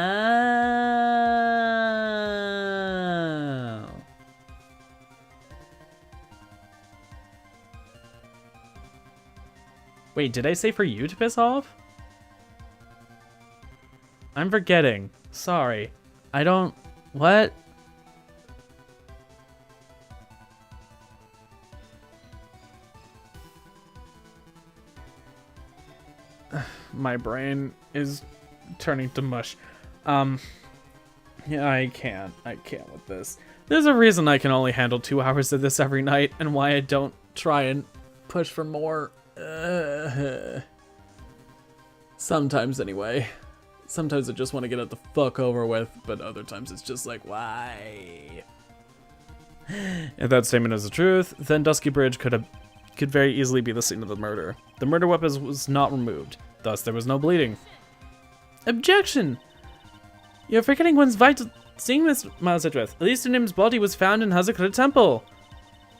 Wait, did I say for you to piss off? I'm forgetting. Sorry. I don't... What? My brain is turning to mush. Yeah, I can't with this. There's a reason I can only handle 2 hours of this every night, and why I don't try and push for more. Sometimes anyway. Sometimes I just want to get it the fuck over with, but other times it's just like, why? If that statement is the truth, then Dusky Bridge could very easily be the scene of the murder. The murder weapon was not removed, thus there was no bleeding. Objection! You're forgetting one's vital thing, Miss Miles Edgeworth. Elisa Nim's body was found in Hazakura Temple.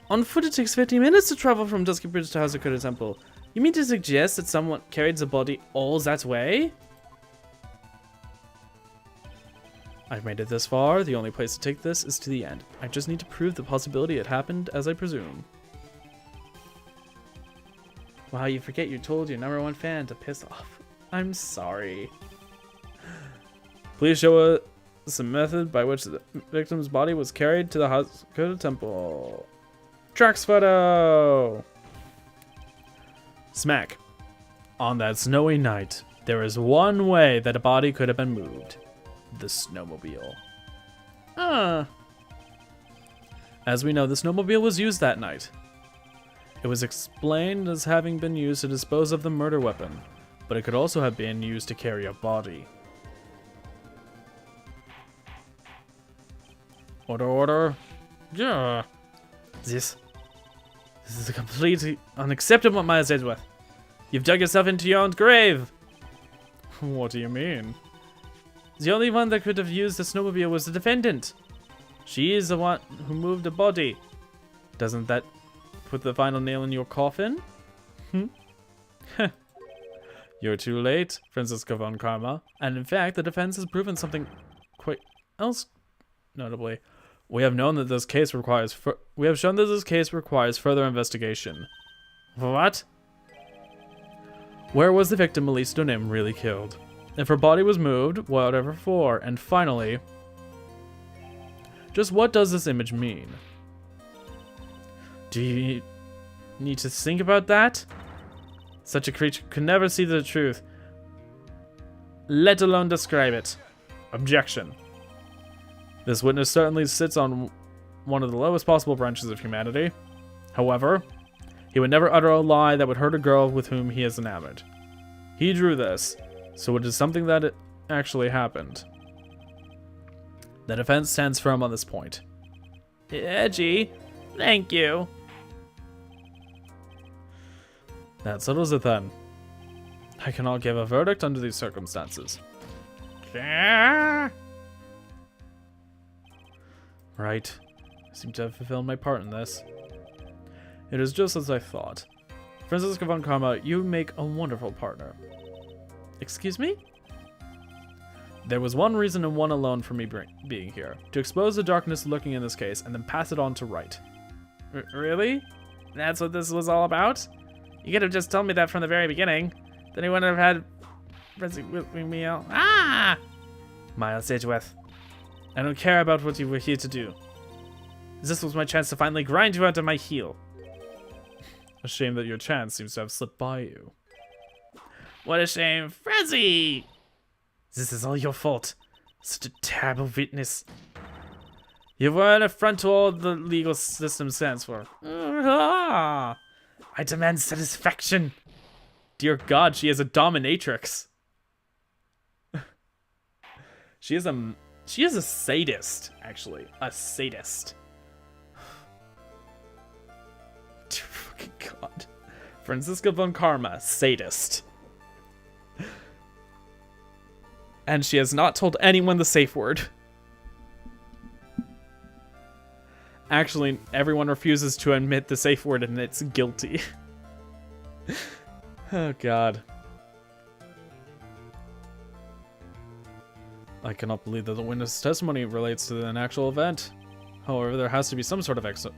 On foot it takes 50 minutes to travel from Dusky Bridge to Hazakura Temple. You mean to suggest that someone carried the body all that way? I've made it this far. The only place to take this is to the end. I just need to prove the possibility it happened as I presume. Wow, you forget you told your #1 fan to piss off. I'm sorry. Please show us a method by which the victim's body was carried to the Hazakura Temple. Tracks photo! Smack. On that snowy night, there is one way that a body could have been moved. The snowmobile. As we know, the snowmobile was used that night. It was explained as having been used to dispose of the murder weapon, but it could also have been used to carry a body. Order. Yeah. This is a completely unacceptable, Miles Edgeworth. You've dug yourself into your own grave. What do you mean? The only one that could have used the snowmobile was the defendant. She is the one who moved the body. Doesn't that put the final nail in your coffin? You're too late, Franziska von Karma. And in fact, the defense has proven something quite else notably. We have shown that this case requires further investigation. What? Where was the victim Elise Donim really killed? If her body was moved, whatever for? And finally, just what does this image mean? Do you need to think about that? Such a creature could never see the truth, let alone describe it. Objection. This witness certainly sits on one of the lowest possible branches of humanity. However, he would never utter a lie that would hurt a girl with whom he is enamored. He drew this, so it is something that it actually happened. The defense stands firm on this point. Edgy, thank you. That settles it then. I cannot give a verdict under these circumstances. Right. I seem to have fulfilled my part in this. It is just as I thought. Franziska von Karma, you make a wonderful partner. Excuse me? There was one reason and one alone for me being here. To expose the darkness lurking in this case and then pass it on to Wright. Really? That's what this was all about? You could have just told me that from the very beginning. Then he wouldn't have had... me out. Ah! Miles Edgeworth, I don't care about what you were here to do. This was my chance to finally grind you out of my heel. A shame that your chance seems to have slipped by you. What a shame, Frenzy! This is all your fault. Such a terrible witness. You were an affront to all the legal system stands for. I demand satisfaction. Dear God, she is a dominatrix. She is a sadist, actually. A sadist. Dear fucking God. Franziska von Karma, sadist. And she has not told anyone the safe word. Actually, everyone refuses to admit the safe word and it's guilty. Oh, God. I cannot believe that the witness testimony relates to an actual event. However, there has to be some sort of answer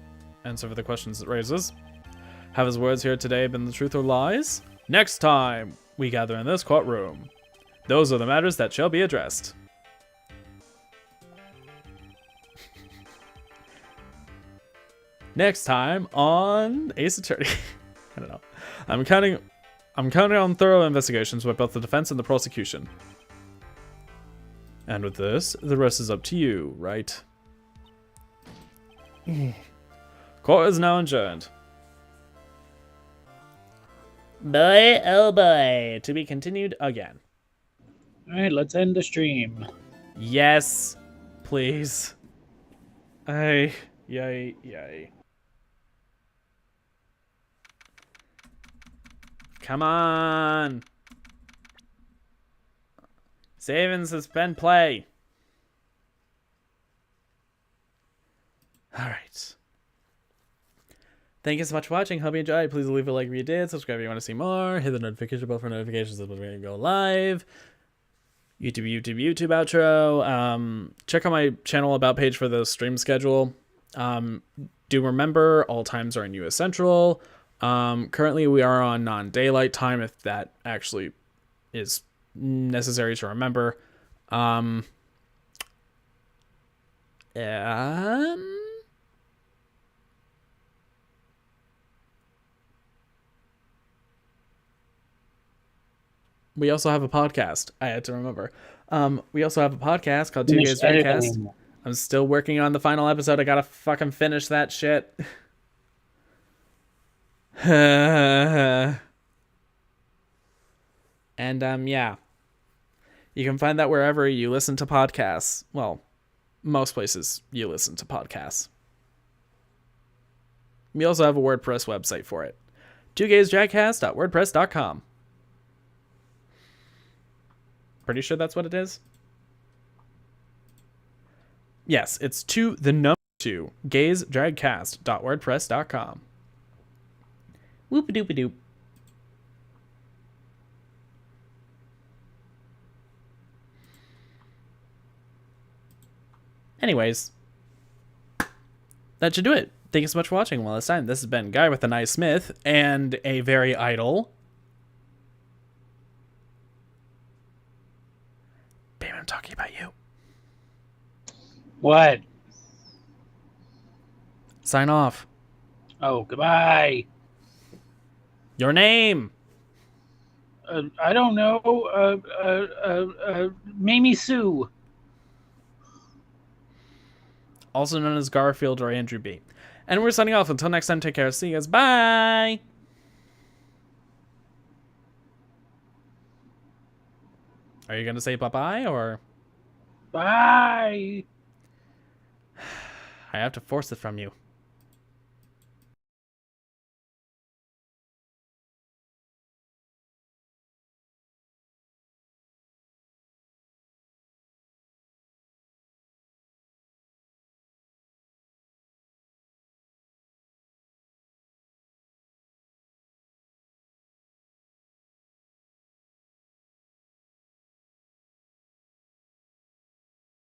for the questions it raises. Have his words here today been the truth or lies? Next time we gather in this courtroom. Those are the matters that shall be addressed. Next time on Ace Attorney. I don't know. I'm counting on thorough investigations by both the defense and the prosecution. And with this, the rest is up to you, right? Court is now adjourned. Boy, oh boy. To be continued again. Alright, let's end the stream. Yes, please. Yay. Come on. Save and suspend play. Alright. Thank you so much for watching. Hope you enjoyed. Please leave a like if you did. Subscribe if you want to see more. Hit the notification bell for notifications of when we go live. YouTube outro. Check out my channel about page for the stream schedule. Do remember all times are in US Central. Currently we are on non-daylight time if that actually is necessary to remember. We also have a podcast. I had to remember. We also have a podcast called 2GaysStream. I'm still working on the final episode. I gotta fucking finish that shit. And yeah. You can find that wherever you listen to podcasts. Well, most places you listen to podcasts. We also have a WordPress website for it. 2GaysJackcast.wordpress.com. Pretty sure that's what it is. Yes, it's 2 gaysdragcast.wordpress.com. Whoop-a-doop-a-doop. Anyways, that should do it. Thank you so much for watching. Well, this time, this has been Guy with a Nice Smith and a very idle. Babe, I'm talking about you. What? Sign off. Oh, goodbye. Your name. I don't know. Mamie Sue. Also known as Garfield or Andrew B. And we're signing off. Until next time, take care. See you guys. Bye. Are you going to say bye-bye or? Bye. I have to force it from you.